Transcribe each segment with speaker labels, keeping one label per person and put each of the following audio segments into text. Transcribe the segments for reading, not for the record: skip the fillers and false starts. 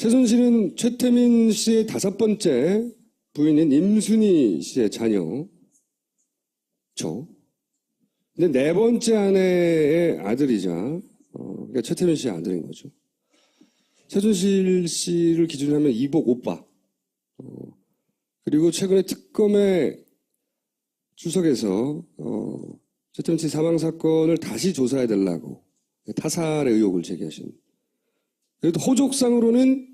Speaker 1: 최순실은 최태민 씨의 5번째 부인인 임순희 씨의 자녀죠. 근데 4번째 아내의 아들이자 그러니까 최태민 씨의 아들인 거죠. 최순실 씨를 기준으로 하면 이복 오빠. 그리고 최근에 특검에 출석해서 최태민 씨 사망 사건을 다시 조사해 달라고 타살의 의혹을 제기하신. 그래도 호족상으로는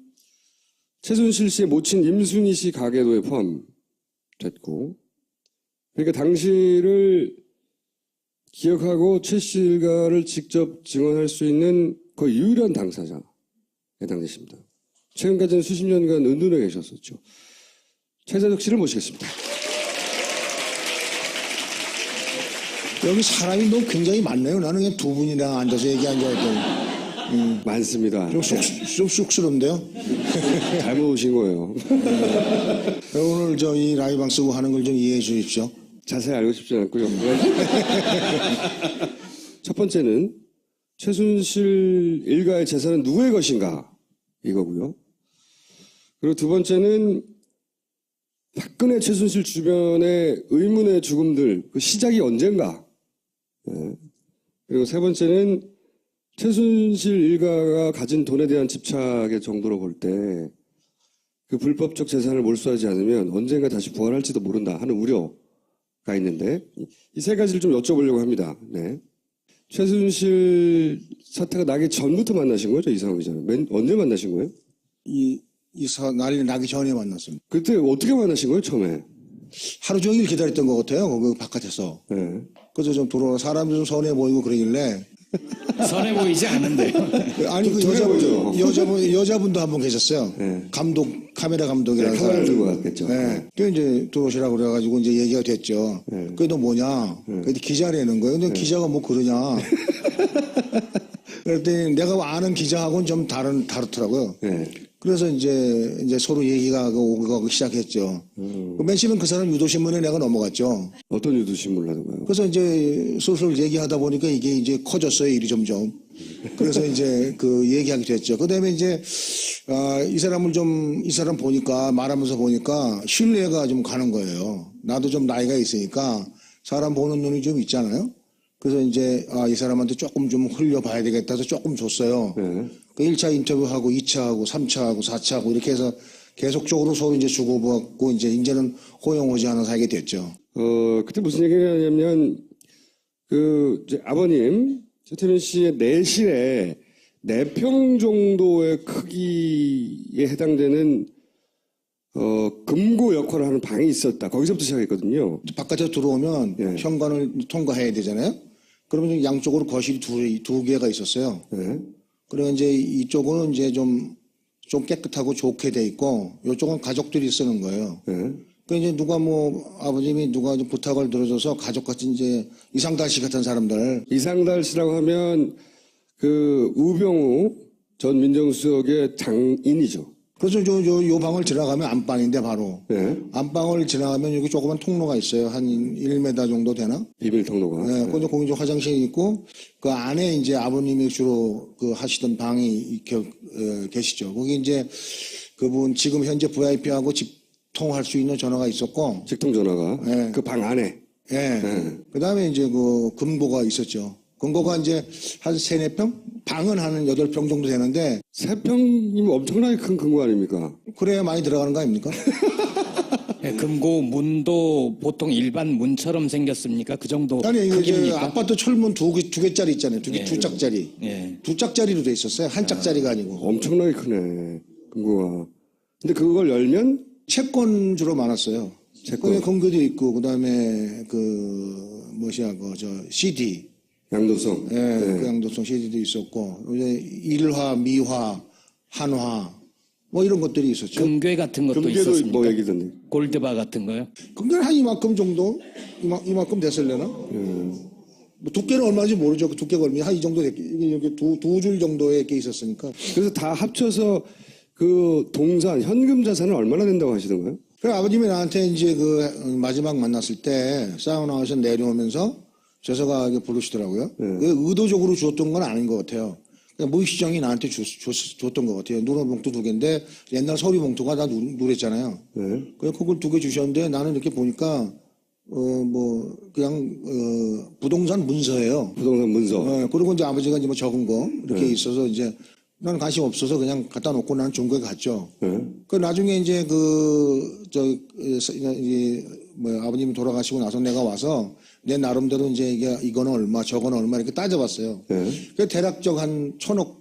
Speaker 1: 최순실 씨의 모친 임순희 씨 가계도에 포함됐고, 그러니까 당시를 기억하고 최 씨 일가를 직접 증언할 수 있는 거의 유일한 당사자에 해당되십니다. 최근까지는 수십 년간 은둔해 계셨었죠. 최재덕 씨를 모시겠습니다.
Speaker 2: 여기 사람이 너무 굉장히 많네요. 나는 그냥 두 분이랑 앉아서 얘기한 줄 알았더니.
Speaker 1: 많습니다.
Speaker 2: 좀 쑥스러운데요?
Speaker 1: 잘못 오신 거예요.
Speaker 2: 오늘 이 라이브 쓰고 하는 걸 좀 이해해 주십시오.
Speaker 1: 자세히 알고 싶지 않고요. 첫 번째는 최순실 일가의 재산은 누구의 것인가 이거고요. 그리고 두 번째는 박근혜 최순실 주변의 의문의 죽음들 그 시작이 언젠가. 그리고 세 번째는 최순실 일가가 가진 돈에 대한 집착의 정도로 볼 때 그 불법적 재산을 몰수하지 않으면 언젠가 다시 부활할지도 모른다 하는 우려가 있는데 이 세 가지를 좀 여쭤보려고 합니다. 네. 최순실 사태가 나기 전부터 만나신 거죠? 이상호 기자는. 언제 만나신 거예요?
Speaker 2: 난리 나기 전에 만났습니다.
Speaker 1: 그때 어떻게 만나신 거예요, 처음에?
Speaker 2: 하루 종일 기다렸던 것 같아요. 그 바깥에서.
Speaker 1: 네.
Speaker 2: 그래서 좀 들어와 사람이 좀 선해 보이고 그러길래.
Speaker 3: 선해 보이지 않는데.
Speaker 2: 아니 그 여자분도 한 분 계셨어요.
Speaker 1: 네.
Speaker 2: 카메라 감독이라서.
Speaker 1: 네, 카메라 들고 갔겠죠.
Speaker 2: 네. 또 이제 들어오시라고 그래가지고 이제 얘기가 됐죠.
Speaker 1: 네.
Speaker 2: 그게 너 뭐냐? 그래도 기자라는 거예요. 근데 기자가 뭐 그러냐? 그랬더니 내가 아는 기자하고는 좀 다르더라고요.
Speaker 1: 네.
Speaker 2: 그래서 이제 서로 얘기가 오고 시작했죠. 맨 처음엔 그 사람 유도신문에 내가 넘어갔죠.
Speaker 1: 어떤 유도신문을 하던가요?
Speaker 2: 그래서 이제 슬슬 얘기하다 보니까 이게 이제 커졌어요, 일이 점점. 그래서 이제 그 얘기하게 됐죠. 그 다음에 이제, 이 사람 보니까, 말하면서 보니까 신뢰가 좀 가는 거예요. 나도 좀 나이가 있으니까 사람 보는 눈이 좀 있잖아요. 그래서 이제, 이 사람한테 조금 좀 흘려봐야 되겠다 해서 조금 줬어요.
Speaker 1: 네.
Speaker 2: 그 1차 인터뷰하고 2차하고 3차하고 4차하고 이렇게 해서 계속적으로 서로 이제 주고받고 이제는 호용호지하는 사이가 됐죠.
Speaker 1: 그때 무슨 얘기를 하냐면, 이제 아버님, 최태민 씨의 내실에 4평 정도의 크기에 해당되는, 금고 역할을 하는 방이 있었다. 거기서부터 시작했거든요.
Speaker 2: 바깥에 들어오면
Speaker 1: 예.
Speaker 2: 현관을 통과해야 되잖아요. 그러면 양쪽으로 거실이 두 개가 있었어요.
Speaker 1: 네.
Speaker 2: 그리고 이제 이쪽은 이제 좀 깨끗하고 좋게 돼 있고, 이쪽은 가족들이 쓰는 거예요.
Speaker 1: 네.
Speaker 2: 그 이제 아버님이 누가 좀 부탁을 들어줘서 가족같이 이제 이상달 씨 같은 사람들.
Speaker 1: 이상달 씨라고 하면 우병우 전 민정수석의 장인이죠.
Speaker 2: 그래서 요 방을 지나가면 안방인데 바로.
Speaker 1: 네.
Speaker 2: 안방을 지나가면 여기 조그만 통로가 있어요. 한 1m 정도 되나?
Speaker 1: 비밀 통로가.
Speaker 2: 네. 거기 이제 화장실이 있고, 그 안에 이제 아버님이 주로 하시던 방이 계시죠. 거기 이제 그분 지금 현재 VIP하고 집통할 수 있는 전화가 있었고.
Speaker 1: 직통 전화가.
Speaker 2: 네.
Speaker 1: 그 방 안에.
Speaker 2: 예.
Speaker 1: 네.
Speaker 2: 그 다음에 이제 금고가 있었죠. 금고가 이제 한 3, 4평? 방은 한 8평 정도 되는데.
Speaker 1: 3평이면 엄청나게 큰 금고 아닙니까?
Speaker 2: 그래야 많이 들어가는 거 아닙니까?
Speaker 3: 네, 금고 문도 보통 일반 문처럼 생겼습니까? 그 정도
Speaker 2: 아니, 이게
Speaker 3: 크기입니까?
Speaker 2: 아파트 철문 두 개짜리 있잖아요.
Speaker 3: 예.
Speaker 2: 두 짝짜리.
Speaker 3: 예.
Speaker 2: 두 짝짜리로 돼 있었어요. 한 짝짜리가 아니고.
Speaker 1: 엄청나게 크네. 금고가. 근데 그걸 열면
Speaker 2: 채권 주로 많았어요.
Speaker 1: 채권.
Speaker 2: 건교도 있고, 그 다음에 CD.
Speaker 1: 양도성.
Speaker 2: 예,
Speaker 1: 네.
Speaker 2: 그 양도성 CD도 있었고, 이제 일화, 미화, 한화, 뭐 이런 것들이 있었죠.
Speaker 3: 금괴 같은 것도
Speaker 1: 금괴도
Speaker 3: 있었습니까?
Speaker 1: 뭐 얘기던데.
Speaker 3: 골드바 같은 거요?
Speaker 2: 금괴는 한 이만큼 정도? 이만큼 됐을려나? 뭐 두께는 얼마인지 모르죠. 그 두께가 얼마나 한 이 정도 이게 두 줄 정도의 게 있었으니까.
Speaker 1: 그래서 다 합쳐서 동산, 현금 자산은 얼마나 된다고 하시던가요?
Speaker 2: 그래 아버님이 나한테 이제 마지막 만났을 때 사우나에서 내려오면서 재서가 부르시더라고요. 그 의도적으로 주었던 건 아닌 것 같아요. 무의시장이 나한테 줬던 것 같아요. 누런 봉투 2개인데 옛날 서류 봉투가 다 누랬잖아요.
Speaker 1: 네.
Speaker 2: 그래서 그걸 2개 주셨는데 나는 이렇게 보니까 그냥 부동산 문서예요.
Speaker 1: 부동산 문서.
Speaker 2: 그리고 이제 아버지가 이제 뭐 적은 거 이렇게 있어서 이제 난 관심 없어서 그냥 갖다 놓고 난 중국에 갔죠. 그 나중에 이제 아버님이 돌아가시고 나서 내가 와서 내 나름대로 이제 이거는 얼마, 저거는 얼마 이렇게 따져봤어요. 그 대략적 한 1,000억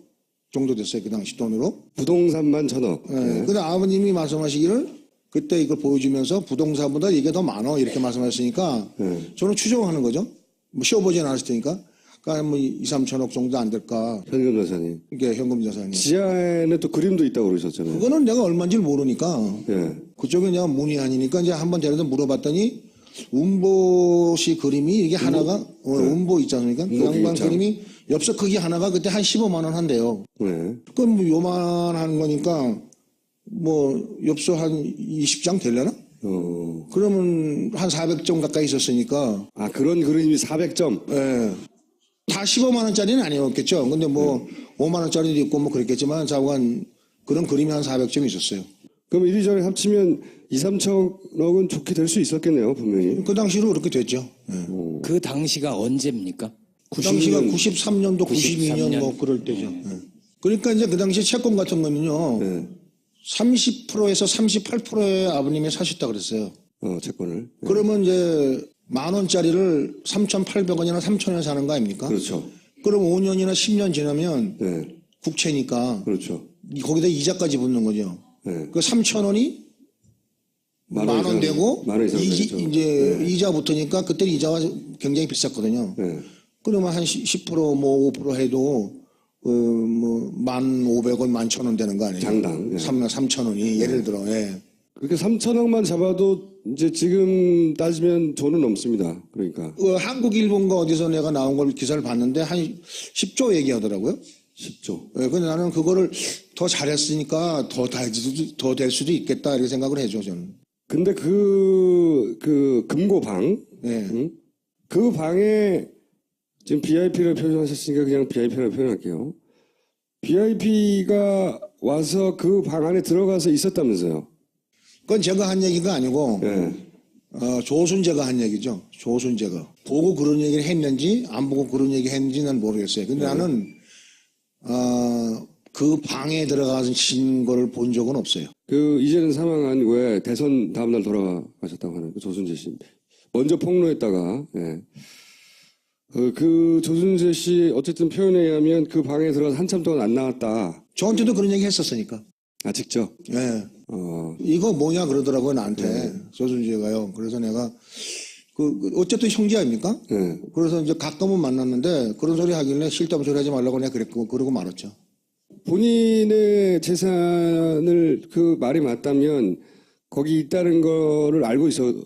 Speaker 2: 정도 됐어요. 그 당시 돈으로.
Speaker 1: 부동산만 1,000억.
Speaker 2: 근데 아버님이 말씀하시기를 그때 이걸 보여주면서 부동산보다 이게 더 많어 이렇게 말씀하셨으니까 저는 추정하는 거죠. 뭐 쉬어보진 않았을 테니까. 그러니까 뭐 2, 3천억 정도 안 될까.
Speaker 1: 현금 자산이.
Speaker 2: 이게 현금 자산이.
Speaker 1: 지하에는 또 그림도 있다고 그러셨잖아요.
Speaker 2: 그거는 내가 얼마인지 모르니까.
Speaker 1: 예.
Speaker 2: 그쪽에 내가 문의 아니니까 이제 한번 데려다 물어봤더니 운보시 그림이 이게 하나가 운보 있지 않습니까? 그 양반 그림이 엽서 크기 하나가 그때 한 15만 원 한대요.
Speaker 1: 네.
Speaker 2: 그럼 뭐 요만한 거니까 뭐 엽서 한 20장 되려나? 그러면 한 400점 가까이 있었으니까.
Speaker 1: 아, 그런 그림이 400점?
Speaker 2: 예. 다 15만 원짜리는 아니었겠죠. 근데 뭐 5만 원짜리도 있고 뭐 그랬겠지만 자관 그런 그림이 한 400점 있었어요.
Speaker 1: 그럼 이리저리 합치면 2, 3천억은 좋게 될 수 있었겠네요, 분명히.
Speaker 2: 그 당시로 그렇게 됐죠. 예.
Speaker 3: 그 당시가 언제입니까?
Speaker 2: 그 당시가 93년도, 92년 뭐 그럴 때죠. 예. 그러니까 이제 그 당시 채권 같은 거는요. 30%에서 38%의 아버님이 사셨다 그랬어요.
Speaker 1: 채권을.
Speaker 2: 그러면 이제 10,000원짜리를 3,800원이나 3,000원 사는 거 아닙니까?
Speaker 1: 그렇죠.
Speaker 2: 그럼 5년이나 10년 지나면
Speaker 1: 네.
Speaker 2: 국채니까
Speaker 1: 그렇죠.
Speaker 2: 거기다 이자까지 붙는 거죠.
Speaker 1: 네.
Speaker 2: 그 3,000원이 만 원 되고
Speaker 1: 만원 이상 되겠죠.
Speaker 2: 이제 이자 붙으니까 그때 이자가 굉장히 비쌌거든요.
Speaker 1: 네.
Speaker 2: 그러면 한 10%, 뭐 5% 해도 뭐 1,500원, 11,000원 되는 거 아니에요?
Speaker 1: 장당. 예.
Speaker 2: 3,000원이 예를 들어. 예.
Speaker 1: 그렇게 3천억만 잡아도 이제 지금 따지면 돈은 넘습니다. 그러니까.
Speaker 2: 한국, 일본가 어디서 내가 나온 걸 기사를 봤는데 한 10조 얘기하더라고요.
Speaker 1: 10조.
Speaker 2: 예, 근데 나는 그거를 더 잘했으니까 더 될 수도 있겠다 이렇게 생각을 해줘 저는.
Speaker 1: 근데 그 금고방.
Speaker 2: 예.
Speaker 1: 응? 그 방에 지금 BIP를 표현하셨으니까 그냥 BIP라고 표현할게요. BIP가 와서 그 방 안에 들어가서 있었다면서요.
Speaker 2: 그건 제가 한 얘기가 아니고
Speaker 1: 네.
Speaker 2: 조순재가 한 얘기죠. 조순재가. 보고 그런 얘기를 했는지 안 보고 그런 얘기 했는지 는 모르겠어요. 근데 나는 그 방에 들어가서 친 거를 본 적은 없어요.
Speaker 1: 그 이제는 사망한 왜 대선 다음날 돌아가셨다고 하는 그 조순재 씨. 먼저 폭로했다가 예. 그 조순재 씨 어쨌든 표현에 의하면 그 방에 들어가서 한참 동안 안 나왔다.
Speaker 2: 저한테도 그런 얘기 했었으니까.
Speaker 1: 아 직접.
Speaker 2: 예. 이거 뭐냐 그러더라고요 나한테 조순재가요. 그래서 내가 어쨌든 형제 아닙니까?
Speaker 1: 네.
Speaker 2: 그래서 이제 가끔은 만났는데 그런 소리 하길래 쓸데없는 소리 하지 말라고 내가 그러고 말았죠.
Speaker 1: 본인의 재산을 그 말이 맞다면 거기 있다는 거를 알고 있었을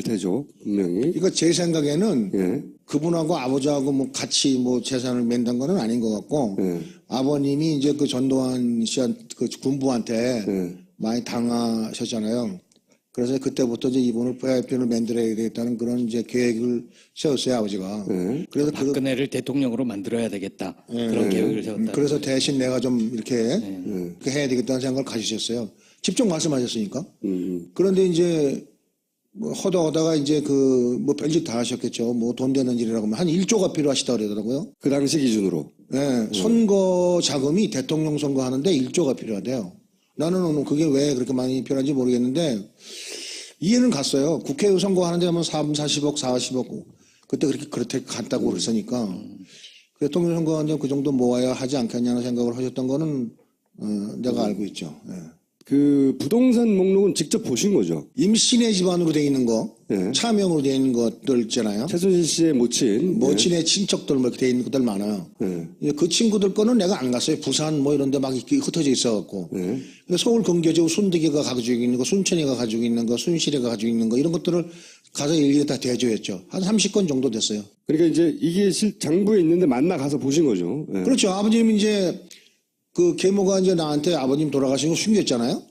Speaker 1: 테죠, 분명히.
Speaker 2: 그러니까 제 생각에는
Speaker 1: 예.
Speaker 2: 그분하고 아버지하고 뭐 같이 뭐 재산을 맨다는 건 아닌 것 같고 아버님이 이제 그 전두환 씨한테 그 군부한테 많이 당하셨잖아요. 그래서 그때부터 이제 이분을 VIP를 만들어야 되겠다는 그런 이제 계획을 세웠어요, 아버지가. 그래서
Speaker 3: 박근혜를 대통령으로 만들어야 되겠다. 그런 계획을 세웠다.
Speaker 2: 그래서 대신 내가 좀 이렇게 해야 되겠다는 생각을 가지셨어요. 직접 말씀하셨으니까. 그런데 이제 뭐 허다가 이제 뭐 별짓 다 하셨겠죠. 뭐 돈 되는 일이라고 하면 한 1조가 필요하시다 그러더라고요.
Speaker 1: 그 당시 기준으로.
Speaker 2: 네, 선거 자금이 대통령 선거 하는데 1조가 필요하대요. 나는 그게 왜 그렇게 많이 필요한지 모르겠는데 이해는 갔어요. 국회의원 선거 하는데 하면 40억, 40억 그때 그렇게 갔다고 그랬으니까 대통령 선거 하는데 그 정도 모아야 하지 않겠냐는 생각을 하셨던 거는 내가 알고 있죠. 네.
Speaker 1: 그 부동산 목록은 직접 보신 거죠?
Speaker 2: 임신의 집안으로 돼 있는 거, 차명으로 돼 있는 것들 있잖아요.
Speaker 1: 최순실 씨의
Speaker 2: 모친의 친척들 뭐 이렇게 돼 있는 것들 많아요. 그 친구들 거는 내가 안 갔어요. 부산 뭐 이런 데 막 흩어져 있어갖고. 서울 근교지구 순득이가 가지고 있는 거, 순천이가 가지고 있는 거, 순실이가 가지고 있는 거 이런 것들을 가서 일일이 다 대조했죠. 한 30건 정도 됐어요.
Speaker 1: 그러니까 이제 이게 장부에 있는데 만나 가서 보신 거죠? 네.
Speaker 2: 그렇죠. 아버님이 이제 그 계모가 이제 나한테 아버님 돌아가신 거 숨겼잖아요.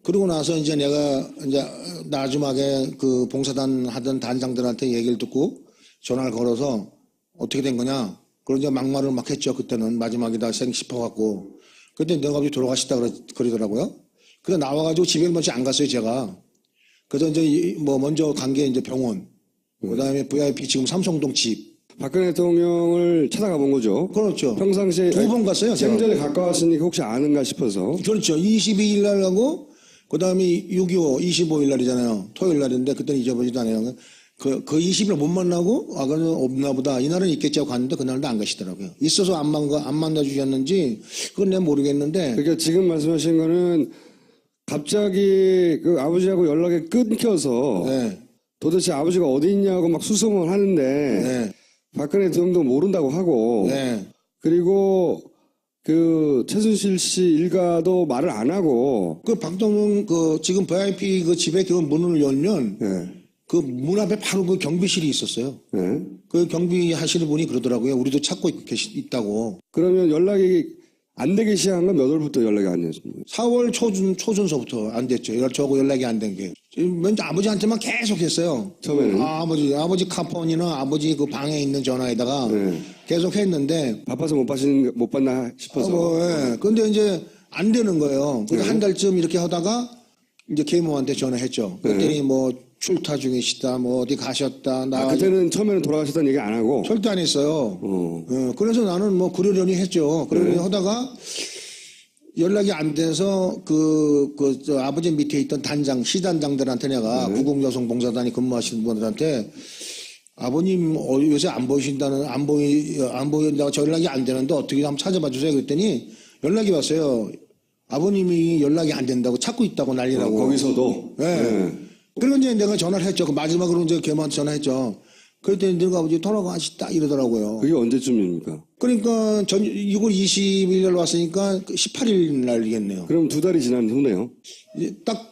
Speaker 2: 그러고 나서 이제 내가 이제 나중에 그 봉사단 하던 단장들한테 얘기를 듣고 전화를 걸어서 어떻게 된 거냐. 그런 이제 막말을 막 했죠. 그때는 마지막이다 싶어갖고. 그때 내가 갑자기 돌아가시다 그러더라고요. 그래서 나와가지고 집에 먼저 안 갔어요, 제가. 그래서 이제 뭐 먼저 간 게 이제 병원. 그 다음에 VIP 지금 삼성동 집.
Speaker 1: 박근혜 대통령을 찾아가 본 거죠.
Speaker 2: 그렇죠.
Speaker 1: 평상시에
Speaker 2: 두 번 갔어요, 제가.
Speaker 1: 생전에 가까웠으니까 혹시 아는가 싶어서.
Speaker 2: 그렇죠. 22일 날 가고, 그 다음에 6.25, 25일 날이잖아요. 토요일 날인데, 그때는 잊어버리지도 않아요. 그 20일 못 만나고, 아, 그는 없나 보다. 이날은 있겠지 하고 갔는데, 그날도 안 가시더라고요. 있어서 안 만나주셨는지, 그건 내가 모르겠는데.
Speaker 1: 그러니까 지금 말씀하신 거는 갑자기 그 아버지하고 연락이 끊겨서
Speaker 2: 네.
Speaker 1: 도대체 아버지가 어디 있냐고 막 수소문 하는데
Speaker 2: 네.
Speaker 1: 박근혜 대통령도 모른다고 하고
Speaker 2: 네.
Speaker 1: 그리고 그 최순실 씨 일가도 말을 안 하고
Speaker 2: 그 박동영 그 지금 VIP 그 집에 그 문을 열면
Speaker 1: 예.
Speaker 2: 그 문 앞에 바로 그 경비실이 있었어요.
Speaker 1: 예.
Speaker 2: 그 경비하시는 분이 그러더라고요. 우리도 찾고 있다고.
Speaker 1: 그러면 연락이 안 되기 시작한 건 몇 월부터 연락이 안 됐습니까?
Speaker 2: 4월 초순서부터 안 됐죠. 저하고 연락이 안 된 게. 먼저 아버지한테만 계속 했어요.
Speaker 1: 처음에는?
Speaker 2: 아버지 카폰이나 아버지 그 방에 있는 전화에다가
Speaker 1: 네.
Speaker 2: 계속 했는데.
Speaker 1: 바빠서 못 봤나 싶어서.
Speaker 2: 예. 근데 이제 안 되는 거예요. 그래서 한 달쯤 이렇게 하다가 이제 계모한테 전화했죠. 그랬더니 뭐 출타 중이시다, 뭐 어디 가셨다. 나
Speaker 1: 그때는 처음에는 돌아가셨다는 얘기 안 하고.
Speaker 2: 절대 안 했어요. 그래서 나는 뭐 그러려니 했죠. 그러려니 하다가 연락이 안 돼서 저 아버지 밑에 있던 시단장들한테 내가 구국여성봉사단이 근무하시는 분들한테 아버님 요새 안 보인다고 저 연락이 안 되는데 어떻게 한번 찾아봐 주세요. 그랬더니 연락이 왔어요. 아버님이 연락이 안 된다고 찾고 있다고 난리라고.
Speaker 1: 거기서도.
Speaker 2: 네.
Speaker 1: 네.
Speaker 2: 그리고 이제 내가 전화를 했죠. 그 마지막으로 이제 걔한테 전화했죠. 그랬더니 너가 아버지 돌아가시다 이러더라고요.
Speaker 1: 그게 언제쯤입니까?
Speaker 2: 그러니까 6월 20일 날 왔으니까 18일 날이겠네요.
Speaker 1: 그럼 2달이 지난 후네요.
Speaker 2: 딱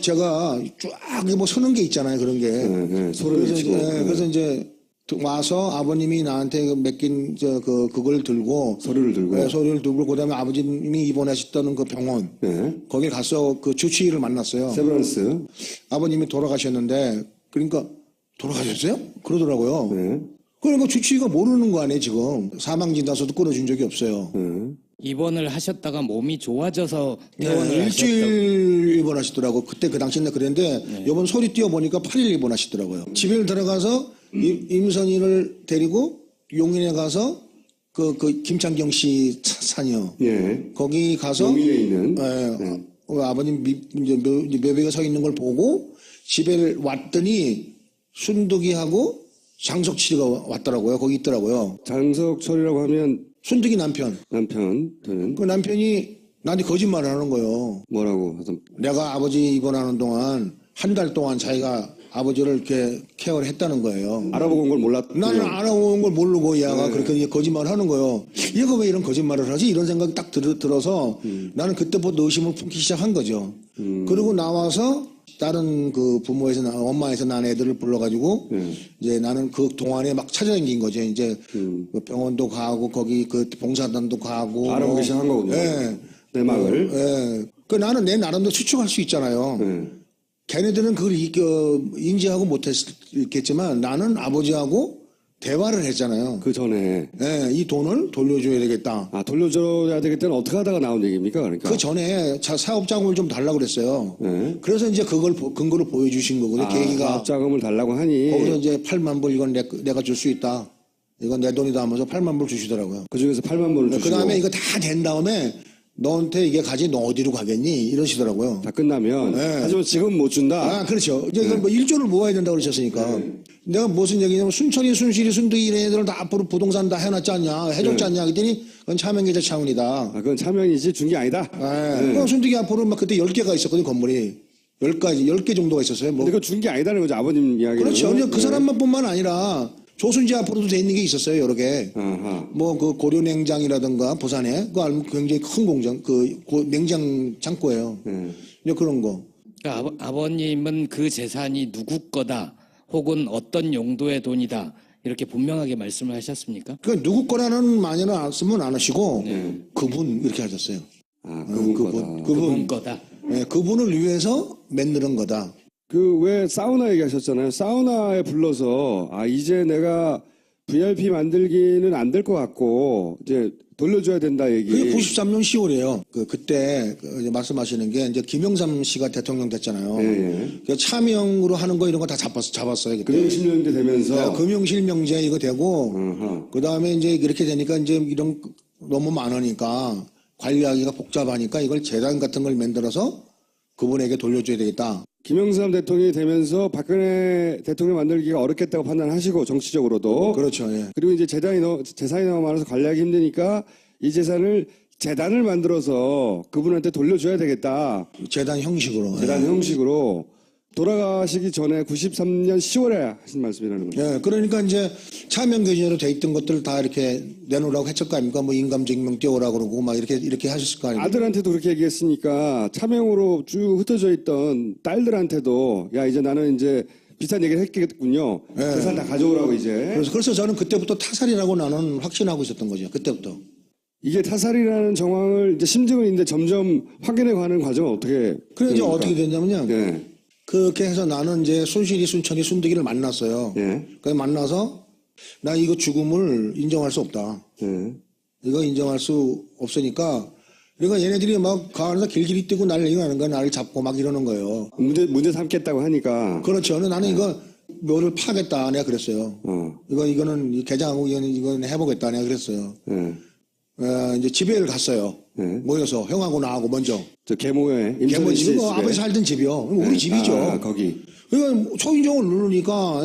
Speaker 2: 제가 쫙 뭐 서는 게 있잖아요. 그런 게.
Speaker 1: 네, 소리를 치고.
Speaker 2: 그래서 이제 와서 아버님이 나한테 맡긴 그걸 들고
Speaker 1: 서류를 들고.
Speaker 2: 네, 서류를 들고 그다음에 아버님이 입원하셨다는 그 병원
Speaker 1: 네.
Speaker 2: 거기 가서 그 주치의를 만났어요.
Speaker 1: 세브란스.
Speaker 2: 아버님이 돌아가셨는데 그러니까 돌아가셨어요? 그러더라고요.
Speaker 1: 네.
Speaker 2: 그러니까 주치의가 모르는 거 아니에요 지금. 사망진단서도 끊어준 적이 없어요.
Speaker 1: 네.
Speaker 3: 입원을 하셨다가 몸이 좋아져서
Speaker 2: 네,
Speaker 3: 퇴원을
Speaker 2: 일주일 입원하시더라고. 그때 그 당시에 그랬는데 이번 소리 띄워보니까 8일 입원하시더라고요. 집에 들어가서 임선희를 데리고 용인에 가서 그 김창경 씨 산이요.
Speaker 1: 예.
Speaker 2: 거기 가서
Speaker 1: 용인에 있는.
Speaker 2: 아버님 이제 묘비가 서 있는 걸 보고 집에 왔더니 순득이하고 장석치가 왔더라고요. 거기 있더라고요.
Speaker 1: 장석철이라고 하면
Speaker 2: 순득이 남편.
Speaker 1: 남편은
Speaker 2: 그 남편이 나한테 거짓말을 하는 거예요.
Speaker 1: 뭐라고 하던.
Speaker 2: 내가 아버지 입원하는 동안 한 달 동안 자기가 아버지를 이렇게 케어를 했다는 거예요.
Speaker 1: 알아보고 온 걸 몰랐.
Speaker 2: 나는 알아온 걸 모르고 얘가 그렇게 거짓말을 하는 거예요. 얘가 왜 이런 거짓말을 하지? 이런 생각이 딱 들어서 나는 그때부터 의심을 품기 시작한 거죠. 그리고 나와서 다른 그 부모에서 엄마에서 난 애들을 불러가지고 이제 나는 그 동안에 막 찾아다닌 거죠. 이제 그 병원도 가고 거기 그 봉사단도 가고
Speaker 1: 알아보기 시작한 거군요.
Speaker 2: 예.
Speaker 1: 내막을.
Speaker 2: 예. 그 나는 내 나름대로 추측할 수 있잖아요. 걔네들은 그걸 인지하고 못했겠지만 나는 아버지하고 대화를 했잖아요.
Speaker 1: 그 전에.
Speaker 2: 예, 이 돈을 돌려줘야 되겠다.
Speaker 1: 아, 돌려줘야 되겠다는 어떻게 하다가 나온 얘기입니까? 그러니까.
Speaker 2: 그 전에 사업 자금을 좀 달라고 그랬어요.
Speaker 1: 네.
Speaker 2: 그래서 이제 그걸 근거로 보여주신 거거든요. 계기가
Speaker 1: 사업 자금을 달라고 하니.
Speaker 2: 거기서 이제 8만 불 이건 내가 줄 수 있다. 이건 내 돈이다 하면서 8만 불 주시더라고요.
Speaker 1: 그 중에서 8만 원을 주시고.
Speaker 2: 그 다음에 이거 다 된 다음에 너한테 이게 가지 너 어디로 가겠니? 이러시더라고요.
Speaker 1: 다 끝나면. 하지만 지금 못 준다.
Speaker 2: 아, 그렇죠. 이제 뭐 1조를 모아야 된다고 그러셨으니까. 내가 무슨 얘기냐면 순천이, 순실이, 순득이 이런 애들은 다 앞으로 부동산 다 해놨지 않냐, 해줬지 않냐, 그랬더니 그건 차명계좌 차원이다.
Speaker 1: 아, 그건 차명이지 준 게 아니다.
Speaker 2: 그 순득이 앞으로 막 그때 10개가 있었거든요, 건물이. 10개 정도가 있었어요. 뭐.
Speaker 1: 근데 그건 준 게 아니다는 거죠, 아버님 이야기는.
Speaker 2: 그렇죠. 그 사람만 뿐만 아니라 조순지 앞으로도 돼 있는 게 있었어요, 여러 개.
Speaker 1: 아하.
Speaker 2: 뭐 그 고려냉장이라든가 부산에 그 굉장히 큰 공장, 그 냉장 창고예요. 이제 그런 거.
Speaker 3: 그러니까 아버님은 그 재산이 누구 거다 혹은 어떤 용도의 돈이다 이렇게 분명하게 말씀을 하셨습니까?
Speaker 2: 그 누구 거라는 말은 쓰면 안 하시고 그분 이렇게 하셨어요.
Speaker 1: 아, 그분
Speaker 3: 그분 거다.
Speaker 2: 네, 그분을 위해서 만드는 거다.
Speaker 1: 그 왜 사우나 얘기하셨잖아요. 사우나에 불러서 아 이제 내가 VIP 만들기는 안 될 것 같고 이제 돌려줘야 된다 얘기.
Speaker 2: 그게 93년 10월이에요. 그때 이제 말씀하시는 게 이제 김영삼 씨가 대통령 됐잖아요.
Speaker 1: 예.
Speaker 2: 그 차명으로 하는 거 이런 거 다 잡았어요. 그때.
Speaker 1: 금융실명제 되면서
Speaker 2: 금융실명제 이거 되고
Speaker 1: 어허.
Speaker 2: 그 다음에 이제 이렇게 되니까 이제 이런 너무 많으니까 관리하기가 복잡하니까 이걸 재단 같은 걸 만들어서 그분에게 돌려줘야 되겠다.
Speaker 1: 김영삼 대통령이 되면서 박근혜 대통령 만들기가 어렵겠다고 판단하시고 정치적으로도
Speaker 2: 그렇죠. 예.
Speaker 1: 그리고 이제 재산이 너무 많아서 관리하기 힘드니까 이 재산을 재단을 만들어서 그분한테 돌려줘야 되겠다.
Speaker 2: 재단 형식으로.
Speaker 1: 재단 형식으로 돌아가시기 전에 93년 10월에 하신 말씀이라는 거죠.
Speaker 2: 예, 그러니까 이제 차명 계좌로 돼 있던 것들 다 이렇게 내놓으라고 했을 거 아닙니까? 뭐 인감증명 띄워라 그러고 막 이렇게 하셨을 거 아닙니까?
Speaker 1: 아들한테도 그렇게 얘기했으니까 차명으로 쭉 흩어져 있던 딸들한테도 야 이제 나는 이제 비슷한 얘기를 했겠군요. 재산 다 가져오라고 이제.
Speaker 2: 그래서 저는 그때부터 타살이라고 나는 확신하고 있었던 거죠. 그때부터.
Speaker 1: 이게 타살이라는 정황을 이제 심증은 있는데 점점 확인해 가는 과정은 어떻게?
Speaker 2: 그래 이제
Speaker 1: 됩니까?
Speaker 2: 어떻게 됐냐면요.
Speaker 1: 예.
Speaker 2: 그렇게 해서 나는 이제 순실이 순천이 순득이를 만났어요.
Speaker 1: 예.
Speaker 2: 그 만나서 나 이거 죽음을 인정할 수 없다.
Speaker 1: 예.
Speaker 2: 이거 인정할 수 없으니까 그러니까 얘네들이 막 가을에서 길길이 뛰고 난리가 나는 거야. 나를 잡고 막 이러는 거예요.
Speaker 1: 문제 삼겠다고 하니까.
Speaker 2: 그렇죠. 나는 이거 묘를 파겠다. 내가 그랬어요. 이거는 개장하고 이건 해보겠다. 내가 그랬어요.
Speaker 1: 예.
Speaker 2: 이제 집에를 갔어요.
Speaker 1: 예.
Speaker 2: 모여서 형하고 나하고 먼저.
Speaker 1: 저 계모에
Speaker 2: 개모
Speaker 1: 임선희 씨
Speaker 2: 집이 뭐
Speaker 1: 집에.
Speaker 2: 아버지 살던 집이요. 우리 집이죠.
Speaker 1: 아, 거기
Speaker 2: 그러니까 초인종을 누르니까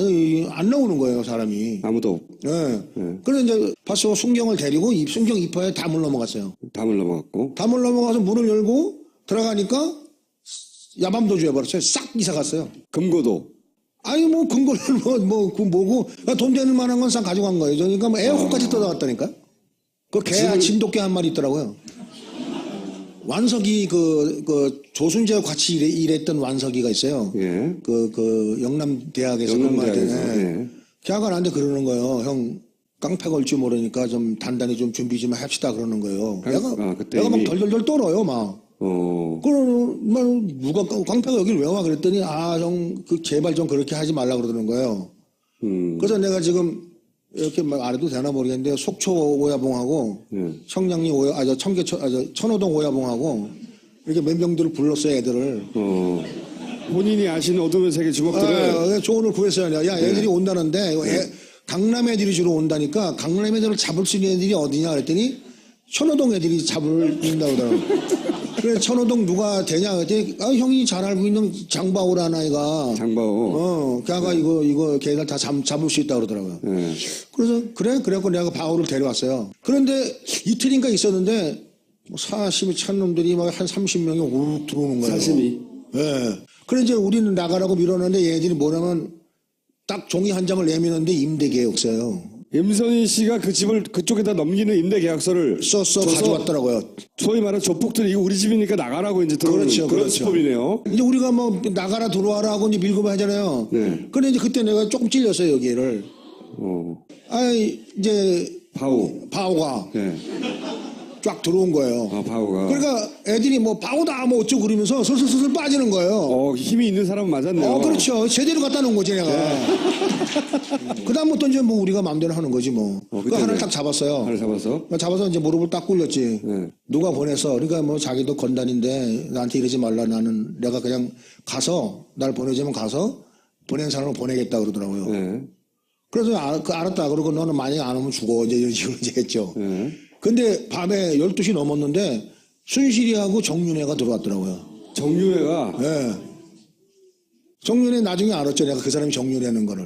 Speaker 2: 안 나오는 거예요, 사람이.
Speaker 1: 아무도
Speaker 2: 예. 그래서 이제 봤어 순경을 데리고 순경 입하에 담을 넘어갔어요.
Speaker 1: 담을 넘어갔고.
Speaker 2: 담을 넘어가서 문을 열고 들어가니까 야밤도주 해버렸어요. 싹 이사 갔어요.
Speaker 1: 금고도.
Speaker 2: 아니 뭐 근거는 그 뭐고 돈 되는 만한 건 싹 가져간 거예요. 그러니까 뭐 에어컨까지 뜯어갔다니까. 그 개 진돗개 한 마리 있더라고요. 완석이 그 조순재와 같이 일했던 완석이가 있어요.
Speaker 1: 예.
Speaker 2: 그 영남대학에서
Speaker 1: 영남대학에서,
Speaker 2: 근무하던
Speaker 1: 예.
Speaker 2: 걔가 나한테 그러는 거예요. 형 깡패 걸 줄 모르니까 좀 단단히 좀 준비 좀 합시다 그러는 거예요.
Speaker 1: 그때
Speaker 2: 내가 막
Speaker 1: 이미-
Speaker 2: 덜덜덜 떨어요 막. 그러면 누가 깡패가 여길 왜 와 그랬더니 형 그 제발 좀 그렇게 하지 말라 그러는 거예요. 그래서 내가 지금 이렇게 막 안 해도 되나 모르겠는데 속초 오야봉하고 청량리 천호동 오야봉하고 이렇게 몇 명들을 불렀어요 애들을.
Speaker 1: 본인이 아시는 어둠의 세계 주먹들을.
Speaker 2: 조언을 구했어요. 야 애들이 온다는데 강남 애들이 주로 온다니까 강남 애들을 잡을 수 있는 애들이 어디냐 그랬더니 천호동 애들이 잡는다고 그러더라고요. 그래 천호동 누가 되냐 그랬더니 형이 잘 알고 있는 장바오라는 아이가
Speaker 1: 장바오.
Speaker 2: 걔가 이거 걔들 다 잡을 수 있다고 그러더라고요.
Speaker 1: 예.
Speaker 2: 그래서 그래갖고 내가 바오를 데려왔어요. 그런데 이틀인가 있었는데 40이 찬 놈들이 막 한 30명이 오르륵 들어오는 거예요.
Speaker 1: 사심이.
Speaker 2: 예. 그래 이제 우리는 나가라고 밀어넣는데 얘들이 뭐냐면 딱 종이 한 장을 내미는데 임대 계약서요.
Speaker 1: 임선희 씨가 그 집을 그쪽에다 넘기는 임대 계약서를
Speaker 2: 써서
Speaker 1: 줘서
Speaker 2: 가져왔더라고요.
Speaker 1: 소위 말하는 조폭들이 이거 우리 집이니까 나가라고 이제 들어오는
Speaker 2: 그렇죠,
Speaker 1: 그런
Speaker 2: 그렇죠.
Speaker 1: 수법이네요.
Speaker 2: 이제 우리가 뭐 나가라 들어와라 하고 이제 밀고 하잖아요.
Speaker 1: 네.
Speaker 2: 근데 이제 그때 내가 조금 찔렸어요 여기를. 이제 바오가
Speaker 1: 예.
Speaker 2: 쫙 들어온 거예요.
Speaker 1: 바오가.
Speaker 2: 그러니까 애들이 뭐 바오다 뭐 어쩌고 그러면서 슬슬 빠지는 거예요.
Speaker 1: 힘이 있는 사람은 맞았네요.
Speaker 2: 그렇죠. 제대로 갖다 놓은 거지 내가. 그다음부터 이제 뭐 우리가 마음대로 하는 거지 뭐. 그
Speaker 1: 그때
Speaker 2: 하나를
Speaker 1: 네.
Speaker 2: 딱 잡았어요.
Speaker 1: 하나 잡아서.
Speaker 2: 잡아서 이제 무릎을 딱 꿇렸지.
Speaker 1: 네.
Speaker 2: 누가 보냈어. 그러니까 뭐 자기도 건단인데 나한테 이러지 말라. 나는 내가 그냥 가서 날 보내주면 가서 보낸 사람을 보내겠다 그러더라고요.
Speaker 1: 네.
Speaker 2: 그래서 알았다. 그러고 너는 만약에 안 오면 죽어. 이제 이런 식으로 이제 했죠.
Speaker 1: 네.
Speaker 2: 근데 밤에 12시 넘었는데 순실이하고 정윤회가 들어왔더라고요.
Speaker 1: 정유회가.
Speaker 2: 예. 정윤회 나중에 알았죠. 내가 그 사람이 정윤회는 거를.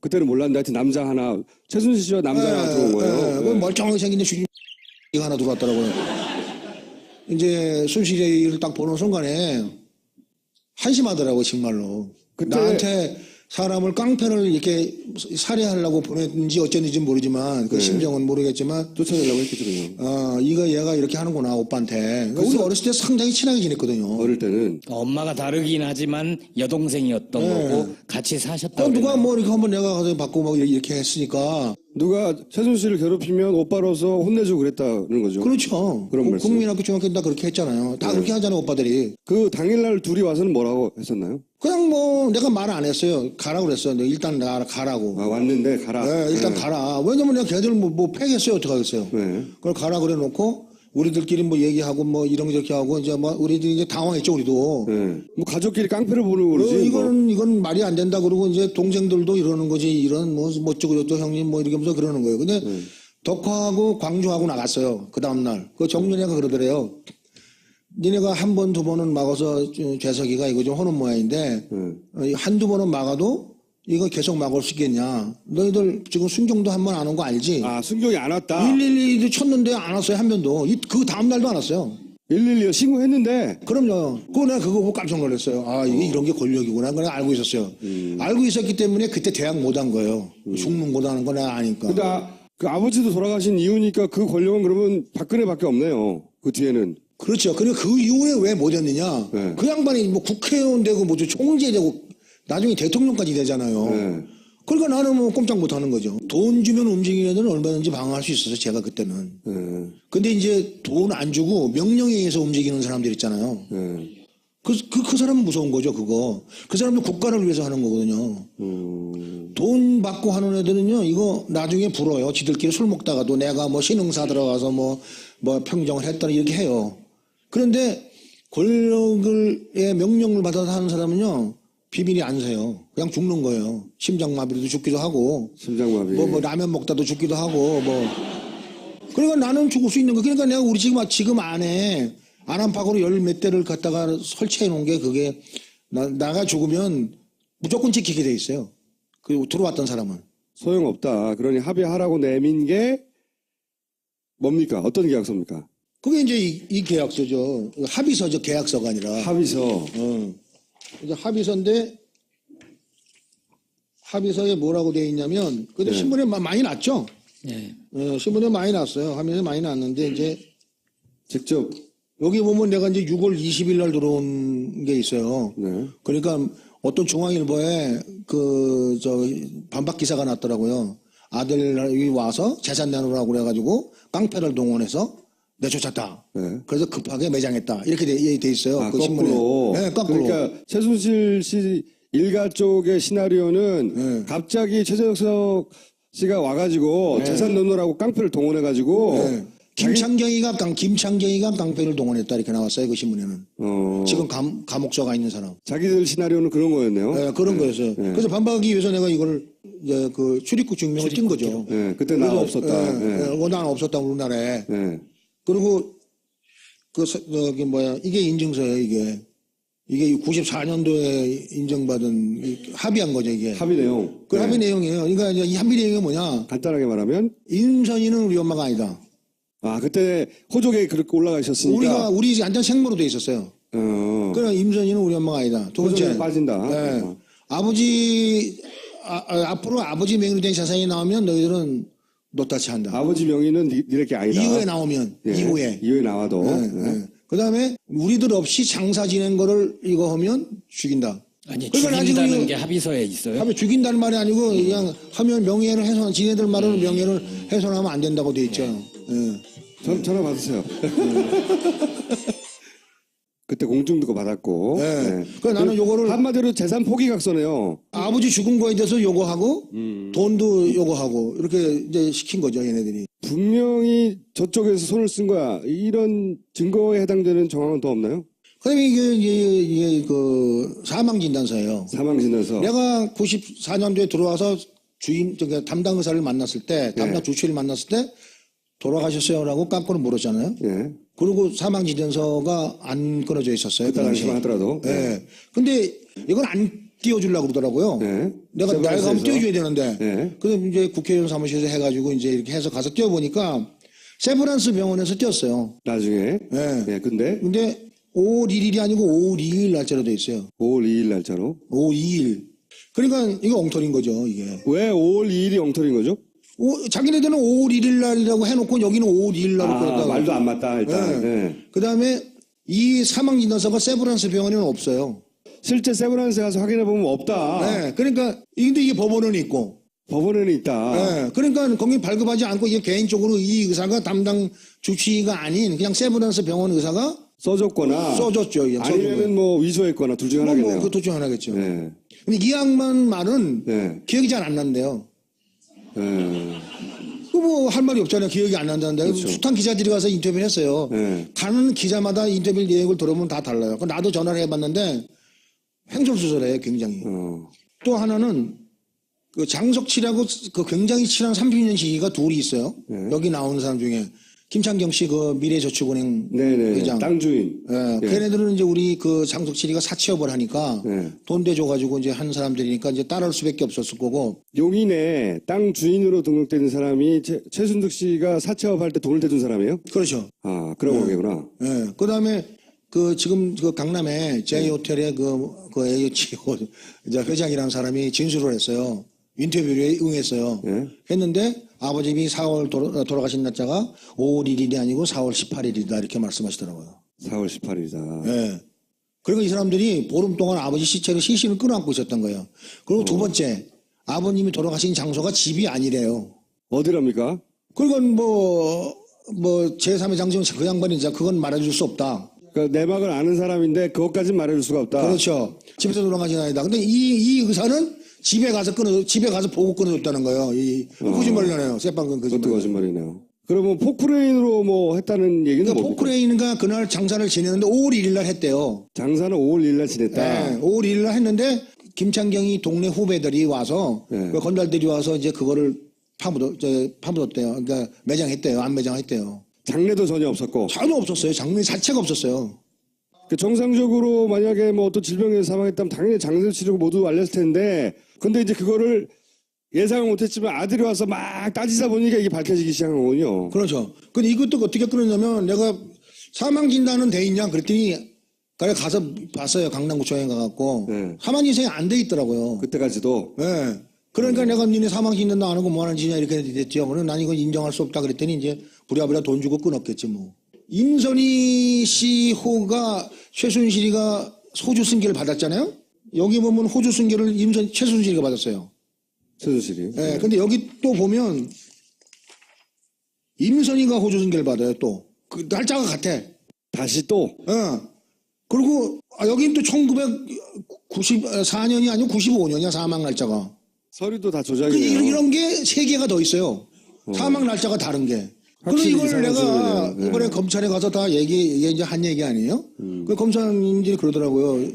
Speaker 1: 그때는 몰랐는데 하여튼 남자 하나, 최순실 씨와 남자 하나 들어온 거예요.
Speaker 2: 그 멀쩡하게 생긴 주인 하나 들어왔더라고요. 이제 순실이를 딱 보는 순간에 한심하더라고 정말로.
Speaker 1: 그때-
Speaker 2: 나한테 사람을 깡패를 이렇게 살해하려고 보냈는지 어쨌는지 모르지만 그 심정은 모르겠지만
Speaker 1: 쫓아내려고 했겠죠, 그냥.
Speaker 2: 이거 얘가 이렇게 하는구나 오빠한테. 우리 어렸을 때 상당히 친하게 지냈거든요.
Speaker 1: 어릴 때는.
Speaker 3: 엄마가 다르긴 하지만 여동생이었던 거고 같이 사셨다고.
Speaker 2: 누가
Speaker 3: 그랬나요?
Speaker 2: 뭐 이렇게 한번 내가 가서 받고 막 이렇게 했으니까
Speaker 1: 누가 최순실을 괴롭히면 오빠로서 혼내주고 그랬다는 거죠.
Speaker 2: 그렇죠.
Speaker 1: 그런 말씀.
Speaker 2: 국민학교 중학교 다 그렇게 했잖아요. 다 그렇게 하잖아요, 오빠들이.
Speaker 1: 그 당일날 둘이 와서는 뭐라고 했었나요?
Speaker 2: 그냥 뭐 내가 말 안 했어요. 가라고 그랬어요. 일단 가라고.
Speaker 1: 아, 왔는데 가라.
Speaker 2: 네, 일단 가라. 왜냐면 내가 걔들 뭐 패겠어요. 어떡하겠어요.
Speaker 1: 네.
Speaker 2: 그걸 가라 그래 놓고 우리들끼리 뭐 얘기하고 뭐 이런저렇게 하고 이제 뭐 우리들이 이제 당황했죠, 우리도.
Speaker 1: 네. 뭐 가족끼리 깡패를 보는 거지. 뭐.
Speaker 2: 이건 말이 안 된다 그러고 이제 동생들도 이러는 거지. 이런 뭐 어쩌고 저쩌고 형님 뭐 이렇게 하면서 그러는 거예요. 근데 덕화하고 광주하고 나갔어요. 그 다음날. 그 정윤회가 그러더래요. 니네가 한 번, 두 번은 막아서 재석이가 이거 좀 하는 모양인데 한두 번은 막아도 이거 계속 막을 수 있겠냐. 너희들 지금 순경도 한 번 안 온 거 알지?
Speaker 1: 아, 순경이 안 왔다.
Speaker 2: 112도 쳤는데 안 왔어요. 한 번도. 그 다음날도 안 왔어요.
Speaker 1: 112요 신고했는데.
Speaker 2: 그럼요. 내가 그거 보고 깜짝 놀랐어요. 아, 이게 이런 게 권력이구나. 그걸 알고 있었어요. 알고 있었기 때문에 그때 대학 못 한 거예요. 죽는 못 하는 거 내가 아니까.
Speaker 1: 근데 그 아버지도 돌아가신 이유니까 그 권력은 그러면 박근혜밖에 없네요. 그 뒤에는.
Speaker 2: 그렇죠. 그리고 그 이후에 왜 못 했느냐.
Speaker 1: 네.
Speaker 2: 그 양반이 뭐 국회의원 되고 뭐 총재 되고 나중에 대통령까지 되잖아요.
Speaker 1: 네.
Speaker 2: 그러니까 나는 뭐 꼼짝 못 하는 거죠. 돈 주면 움직이는 애들은 얼마든지 방어할 수 있어서 제가 그때는.
Speaker 1: 네.
Speaker 2: 근데 이제 돈 안 주고 명령에 의해서 움직이는 사람들 있잖아요.
Speaker 1: 네.
Speaker 2: 그 사람은 무서운 거죠, 그거. 그 사람도 국가를 위해서 하는 거거든요. 돈 받고 하는 애들은요, 이거 나중에 불어요. 지들끼리 술 먹다가도 내가 뭐 신흥사 들어가서 뭐 평정을 했다 이렇게 해요. 그런데 권력의 명령을 받아서 하는 사람은요, 비밀이 안 새요. 그냥 죽는 거예요. 심장마비로도 죽기도 하고.
Speaker 1: 심장마비.
Speaker 2: 뭐 라면 먹다도 죽기도 하고, 뭐. 그러니까 나는 죽을 수 있는 거. 그러니까 내가 우리 지금 안에 안암팍으로 열 몇 대를 갖다가 설치해 놓은 게 그게 나가 죽으면 무조건 지키게 돼 있어요. 그 들어왔던 사람은.
Speaker 1: 소용없다. 그러니 합의하라고 내민 게 뭡니까? 어떤 계약서입니까?
Speaker 2: 그게 이제 이 계약서죠. 합의서죠. 계약서가 아니라.
Speaker 1: 합의서.
Speaker 2: 이제 합의서인데 합의서에 뭐라고 돼 있냐면 근데
Speaker 1: 네.
Speaker 2: 신문에 많이 났죠.
Speaker 3: 예.
Speaker 2: 신문에 많이 났어요. 합의서에 많이 났는데 이제
Speaker 1: 직접.
Speaker 2: 여기 보면 내가 이제 6월 20일 날 들어온 게 있어요.
Speaker 1: 네.
Speaker 2: 그러니까 어떤 중앙일보에 반박 기사가 났더라고요. 아들이 와서 재산 내놓으라고 그래가지고 깡패를 동원해서 내쫓았다.
Speaker 1: 네.
Speaker 2: 그래서 급하게 매장했다. 이렇게 돼 있어요.
Speaker 1: 아,
Speaker 2: 그 신문에.
Speaker 1: 거꾸로.
Speaker 2: 네, 거꾸로.
Speaker 1: 그러니까 최순실 씨 일가 쪽의 시나리오는
Speaker 2: 네.
Speaker 1: 갑자기 최재석 씨가 와가지고 재산 내놓으라고 깡패를 동원해가지고
Speaker 2: 네. 김창경이가 깡패를 동원했다 이렇게 나왔어요. 그 신문에는. 지금 감옥서가 있는 사람.
Speaker 1: 자기들 시나리오는 그런 거였네요.
Speaker 2: 네, 그런 거였어요. 그래서 반박하기 위해서 내가 이걸 이제 그 출입국 증명을 띈 거죠.
Speaker 1: 네, 그때 나 없었다. 네.
Speaker 2: 난 없었다 우리나라에.
Speaker 1: 네.
Speaker 2: 그리고 이게 인증서예요. 이게 94년도에 인정받은 합의한 거죠 이게.
Speaker 1: 합의 내용.
Speaker 2: 그
Speaker 1: 네.
Speaker 2: 합의 내용이에요. 그러니까 이제 이 합의 내용이 뭐냐?
Speaker 1: 간단하게 말하면
Speaker 2: 임선희는 우리 엄마가 아니다.
Speaker 1: 아 그때 호족에 그렇게 올라가셨으니까
Speaker 2: 우리 완전 생모로 돼 있었어요. 그러나 임선희는 우리 엄마가 아니다. 두 번째
Speaker 1: 호족에 빠진다.
Speaker 2: 네. 아버지 앞으로 아버지 명의로 된 재산이 나오면 너희들은 노타치 한다.
Speaker 1: 아버지 명의는 니네게 아니다.
Speaker 2: 이후에 나오면
Speaker 1: 네.
Speaker 2: 이후에
Speaker 1: 나와도. 네.
Speaker 2: 그다음에 우리들 없이 장사 지낸 거를 이거 하면 죽인다.
Speaker 3: 아니
Speaker 2: 그러니까
Speaker 3: 죽인다는
Speaker 2: 나중에
Speaker 3: 게 합의서에 있어요?
Speaker 2: 하면 죽인다는 말이 아니고 그냥 하면 명예를 훼손 지네들 말로는 명예를 훼손하면 안 된다고 돼 있죠.
Speaker 1: 전화 받으세요. 그때 공증도 받았고.
Speaker 2: 네. 그러니까 나는 요거를
Speaker 1: 한마디로 재산 포기각서네요.
Speaker 2: 아버지 죽은 거에 대해서 요거하고 돈도 요거하고 이렇게 이제 시킨 거죠 얘네들이.
Speaker 1: 분명히 저쪽에서 손을 쓴 거야. 이런 증거에 해당되는 정황은 더 없나요?
Speaker 2: 그다음에 이게 그 사망 진단서예요.
Speaker 1: 사망 진단서.
Speaker 2: 내가 94년도에 들어와서 담당 의사를 만났을 때, 담당 주치의를 만났을 때 돌아가셨어요라고 깜깜이 물었잖아요.
Speaker 1: 예.
Speaker 2: 그리고 사망 진단서가 안 끊어져 있었어요.
Speaker 1: 그때 당시만 하더라도.
Speaker 2: 네. 근데 이건 안 띄워주려고 그러더라고요.
Speaker 1: 네.
Speaker 2: 내가 가면 띄워줘야 되는데.
Speaker 1: 네.
Speaker 2: 그래서 이제 국회의원 사무실에서 해가지고 이제 이렇게 해서 가서 띄워보니까 세브란스 병원에서 띄웠어요.
Speaker 1: 나중에.
Speaker 2: 네.
Speaker 1: 예. 근데
Speaker 2: 5월 1일이 아니고 5월 2일 날짜로 돼 있어요.
Speaker 1: 5월 2일 날짜로.
Speaker 2: 5월 2일. 그러니까 이거 엉터리인 거죠, 이게.
Speaker 1: 왜 5월 2일이 엉터리인 거죠?
Speaker 2: 자기네들은 5월 1일 날이라고 해놓고 여기는 5월 2일 날로 그랬다고.
Speaker 1: 말도 안 맞다, 일단.
Speaker 2: 네.
Speaker 1: 예.
Speaker 2: 그 다음에 이 사망진단서가 세브란스 병원에는 없어요.
Speaker 1: 실제 세브란스 가서 확인해 보면 없다.
Speaker 2: 네. 그러니까 근데 이게 법원은 있고
Speaker 1: 법원에는 있다.
Speaker 2: 예, 그러니까 거기 발급하지 않고 이게 개인적으로 이 의사가 담당 주치의가 아닌 그냥 세브란스 병원 의사가
Speaker 1: 써줬거나
Speaker 2: 써줬죠. 그냥
Speaker 1: 아니면은 뭐 위조했거나 둘 중에 하나겠네요.
Speaker 2: 그것도 중 하나겠죠.
Speaker 1: 네.
Speaker 2: 근데 이 양반 말은
Speaker 1: 네.
Speaker 2: 기억이 잘 안 난대요.
Speaker 1: 네.
Speaker 2: 그 뭐 할 말이 없잖아요. 기억이 안 난다는데.
Speaker 1: 그렇죠.
Speaker 2: 숱한 기자들이 가서 인터뷰를 했어요.
Speaker 1: 네.
Speaker 2: 가는 기자마다 인터뷰 내용을 들어보면 다 달라요. 나도 전화를 해봤는데 횡설수설해요. 굉장히. 또 하나는 그 장석치라고 그 굉장히 친한 30년 지기가 둘이 있어요.
Speaker 1: 네.
Speaker 2: 여기 나오는 사람 중에 김창경 씨 그 미래저축은행
Speaker 1: 네네.
Speaker 2: 회장.
Speaker 1: 땅 주인.
Speaker 2: 예,
Speaker 1: 예.
Speaker 2: 걔네들은 이제 우리 그 장석치리가 사채업을 하니까
Speaker 1: 네.
Speaker 2: 돈 대줘가지고 이제 한 사람들이니까 이제 따라올 수밖에 없었을 거고.
Speaker 1: 용인에 땅 주인으로 등록된 사람이 최순득 씨가 사채업 할 때 돈을 대준 사람이에요?
Speaker 2: 그렇죠.
Speaker 1: 아, 그런 거겠구나.
Speaker 2: 예. 그 다음에 그 지금 그 강남에 제이호텔의 그 AHO 이제 회장이라는 사람이 진술을 했어요. 인터뷰에 응했어요.
Speaker 1: 예.
Speaker 2: 했는데 아버님이 4월 돌아가신 날짜가 5월 1일이 아니고 4월 18일이다 이렇게 말씀하시더라고요.
Speaker 1: 4월 18일이다.
Speaker 2: 예. 그리고 이 사람들이 보름 동안 아버지 시체를 시신을 끌어안고 있었던 거예요. 그리고 두 번째 아버님이 돌아가신 장소가 집이 아니래요.
Speaker 1: 어디랍니까?
Speaker 2: 그건 뭐 제3의 장소는 그 양반이자 그건 말해줄 수 없다.
Speaker 1: 그러니까 내막을 아는 사람인데 그것까진 말해줄 수가 없다.
Speaker 2: 그렇죠. 집에서 돌아가신 아니다. 근데 이 의사는 집에 가서 보고 끊어줬다는 거예요. 거짓말이잖아요. 새빵은
Speaker 1: 그것도
Speaker 2: 거짓말.
Speaker 1: 거짓말이네요. 그러면 포크레인으로 뭐 했다는 얘기는
Speaker 2: 그러니까
Speaker 1: 뭡니까?
Speaker 2: 포크레인가 그날 장사를 지내는데 5월 1일 날 했대요.
Speaker 1: 장사는 5월 1일 날 지냈다.
Speaker 2: 네, 5월 1일 날 했는데 김창경이 동네 후배들이 와서
Speaker 1: 네.
Speaker 2: 그 건달들이 와서 이제 그거를 파묻었대요. 그러니까 매장했대요. 안 매장했대요.
Speaker 1: 장례도 전혀 없었고.
Speaker 2: 전혀 없었어요. 장례 자체가 없었어요.
Speaker 1: 정상적으로 만약에 뭐 어떤 질병에서 사망했다면 당연히 장례를 치르고 모두 알렸을 텐데, 근데 이제 그거를 예상을 못했지만 아들이 와서 막 따지다 보니까 이게 밝혀지기 시작한 거군요.
Speaker 2: 그렇죠. 근데 이것도 어떻게 끊었냐면 내가 사망 진단은 돼 있냐 그랬더니 가서 봤어요. 강남구청에 가갖고
Speaker 1: 네.
Speaker 2: 사망 진단이 안 돼 있더라고요.
Speaker 1: 그때까지도.
Speaker 2: 네. 그러니까 내가 니네 사망 진단도 안 하고 뭐 하는 짓이냐 이렇게 됐죠. 그러면 난 이건 인정할 수 없다 그랬더니 이제 부랴부랴 돈 주고 끊었겠지 뭐. 임선희 씨 호가 최순실이가 호주 승계를 받았잖아요. 여기 보면 호주 승계를 최순실이가 받았어요.
Speaker 1: 최순실이.
Speaker 2: 네. 근데 여기 또 보면 임선희가 호주 승계를 받아요. 또 그 날짜가 같아.
Speaker 1: 다시 또.
Speaker 2: 그리고 여긴 또 1994년이 아니고 95년이야 사망 날짜가.
Speaker 1: 서류도 다
Speaker 2: 그
Speaker 1: 조작이네요.
Speaker 2: 이런 게 3개가 더 있어요. 사망 날짜가 다른 게. 그래서
Speaker 1: 확실히
Speaker 2: 이걸
Speaker 1: 이상한
Speaker 2: 내가
Speaker 1: 소리네요. 네.
Speaker 2: 이번에 검찰에 가서 다 이게 이제 한 얘기 아니에요? 그 검사님들이 그러더라고요.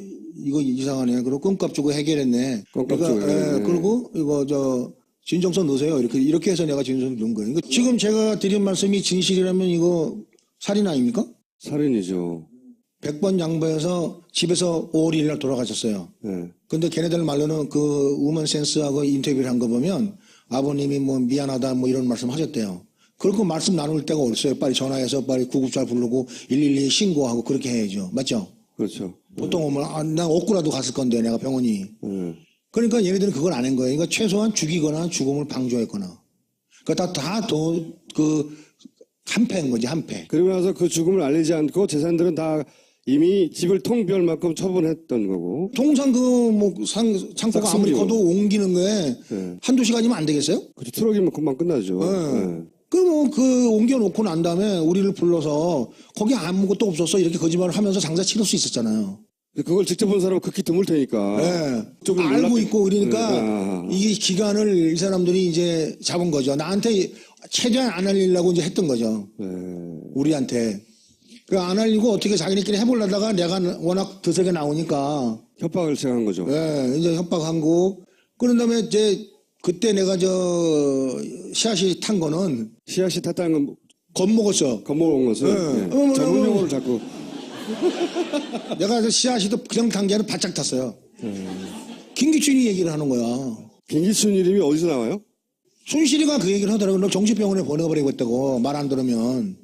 Speaker 2: 이거 이상하네. 그리고 껌값 주고 해결했네.
Speaker 1: 껌값 주고 해결했네.
Speaker 2: 그리고 이거 진정서 넣으세요. 이렇게 해서 내가 진정서 넣은 거예요. 그러니까 지금 제가 드린 말씀이 진실이라면 이거 살인 아닙니까?
Speaker 1: 살인이죠.
Speaker 2: 100번 양보해서 집에서 5월 1일 날 돌아가셨어요.
Speaker 1: 네.
Speaker 2: 근데 걔네들 말로는 그 우먼 센스하고 인터뷰를 한 거 보면 아버님이 뭐 미안하다 뭐 이런 말씀 하셨대요. 그렇고 말씀 나눌 데가 없어요. 빨리 전화해서 빨리 구급차 부르고 112 신고하고 그렇게 해야죠. 맞죠?
Speaker 1: 그렇죠.
Speaker 2: 보통 오면 난 얻고라도 갔을 건데 내가 병원이. 그러니까 얘네들은 그걸 안 한 거예요. 그러니까 최소한 죽이거나 죽음을 방조했거나. 그러니까 한패인 거지, 한패.
Speaker 1: 그리고 나서 그 죽음을 알리지 않고 재산들은 다 이미 집을 통비할 만큼 처분했던 거고.
Speaker 2: 통상 창고가 아무리
Speaker 1: 싹쓸이요.
Speaker 2: 커도 옮기는 거에
Speaker 1: 네.
Speaker 2: 한두 시간이면 안 되겠어요?
Speaker 1: 그렇죠. 트럭이면 금방 끝나죠. 네.
Speaker 2: 그 옮겨놓고 난 다음에 우리를 불러서 거기 아무것도 없었어 이렇게 거짓말을 하면서 장사 치를 수 있었잖아요.
Speaker 1: 그걸 직접 본 사람은 극히 드물 테니까.
Speaker 2: 네.
Speaker 1: 조금
Speaker 2: 알고
Speaker 1: 놀랍-
Speaker 2: 있고 그러니까
Speaker 1: 네.
Speaker 2: 이 기간을 이 사람들이 이제 잡은 거죠. 나한테 최대한 안 알리려고 이제 했던 거죠.
Speaker 1: 네.
Speaker 2: 우리한테. 그 안 알리고 어떻게 자기네끼리 해보려다가 내가 워낙 드세게 나오니까
Speaker 1: 협박을 시작한 거죠.
Speaker 2: 이제 협박한 거. 그런 다음에 이제 그때 내가 씨앗이 탄 거는
Speaker 1: 씨앗이 탔다는 건
Speaker 2: 겁먹었어.
Speaker 1: 겁먹은 것은
Speaker 2: 네.
Speaker 1: 전문 용어를 자꾸.
Speaker 2: 내가 씨앗이도 그냥 탄 게 아니라 바짝 탔어요. 김기춘이 얘기를 하는 거야.
Speaker 1: 김기춘 이름이 어디서 나와요?
Speaker 2: 순실이가 그 얘기를 하더라고. 너 정신병원에 보내버리겠다고 말 안 들으면.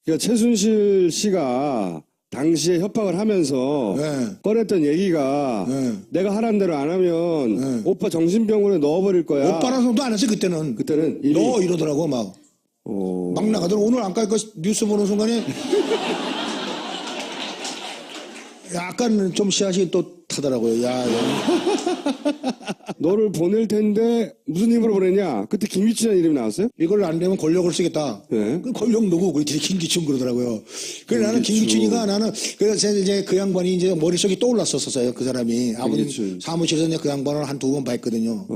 Speaker 1: 그러니까 최순실 씨가 당시에 협박을 하면서
Speaker 2: 네.
Speaker 1: 꺼냈던 얘기가
Speaker 2: 네.
Speaker 1: 내가 하라는 대로 안 하면 오빠 정신병원에 넣어버릴 거야.
Speaker 2: 오빠라서도 안 했어요 그때는.
Speaker 1: 그때는 이미
Speaker 2: 너 이러더라고 막. 막 나가더라고. 오늘 아까 그 뉴스 보는 순간에 약간 좀 씨앗이 또 뿌듯하더라고요. 야,
Speaker 1: 너를 보낼 텐데 무슨 힘으로 보냈냐? 그때 김기춘이라는 이름이 나왔어요?
Speaker 2: 이걸 안 되면 권력을 쓰겠다.
Speaker 1: 네.
Speaker 2: 그 권력 누구? 그랬더니 김기춘 그러더라고요. 그래서 나는 김기춘이가 그래서 이제 그 양반이 이제 머릿속에 떠올랐었어요. 그 사람이. 아버님
Speaker 1: 김기춘.
Speaker 2: 사무실에서 이제 그 양반을 한 두 번 봤거든요.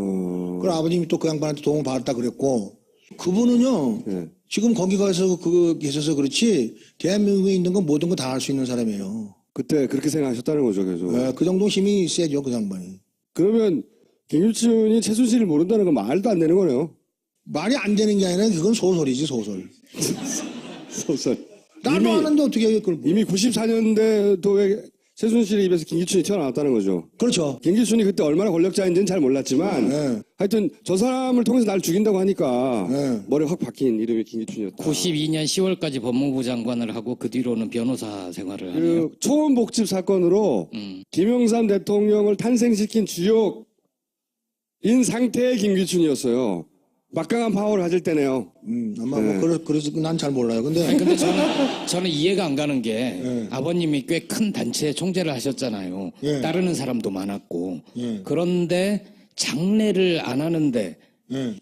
Speaker 2: 그리고 아버님이 또 그 양반한테 도움을 받았다 그랬고, 그분은요,
Speaker 1: 네.
Speaker 2: 지금 거기 가서 계셔서 그렇지, 대한민국에 있는 건 모든 거 다 할 수 있는 사람이에요.
Speaker 1: 그때 그렇게 생각하셨다는 거죠, 계속.
Speaker 2: 네, 그 정도 힘이 세죠, 그 양반이.
Speaker 1: 그러면 김기춘이 최순실을 모른다는 건 말도 안 되는 거네요.
Speaker 2: 말이 안 되는 게 아니라 그건 소설이지, 소설.
Speaker 1: 소설.
Speaker 2: 나도 아는데 어떻게 그걸.
Speaker 1: 이미 94년대도에 최순실의 입에서 김기춘이 튀어나왔다는 거죠.
Speaker 2: 그렇죠.
Speaker 1: 김기춘이 그때 얼마나 권력자인지는 잘 몰랐지만
Speaker 2: 네.
Speaker 1: 하여튼 저 사람을 통해서 날 죽인다고 하니까
Speaker 2: 네.
Speaker 1: 머리 확 박힌 이름이 김기춘이었다.
Speaker 3: 92년 10월까지 법무부 장관을 하고 그 뒤로는 변호사 생활을 하네요.
Speaker 1: 그 초원복집 사건으로 김영삼 대통령을 탄생시킨 주역인 상태의 김기춘이었어요. 막강한 파워를 가질 때네요.
Speaker 2: 아마 그래서 난 잘 몰라요. 근데
Speaker 3: 아니, 근데 저는 이해가 안 가는 게 아버님이 꽤 큰 단체 총재를 하셨잖아요.
Speaker 2: 예.
Speaker 3: 따르는 사람도 많았고.
Speaker 2: 예.
Speaker 3: 그런데 장례를 안 하는데
Speaker 2: 예.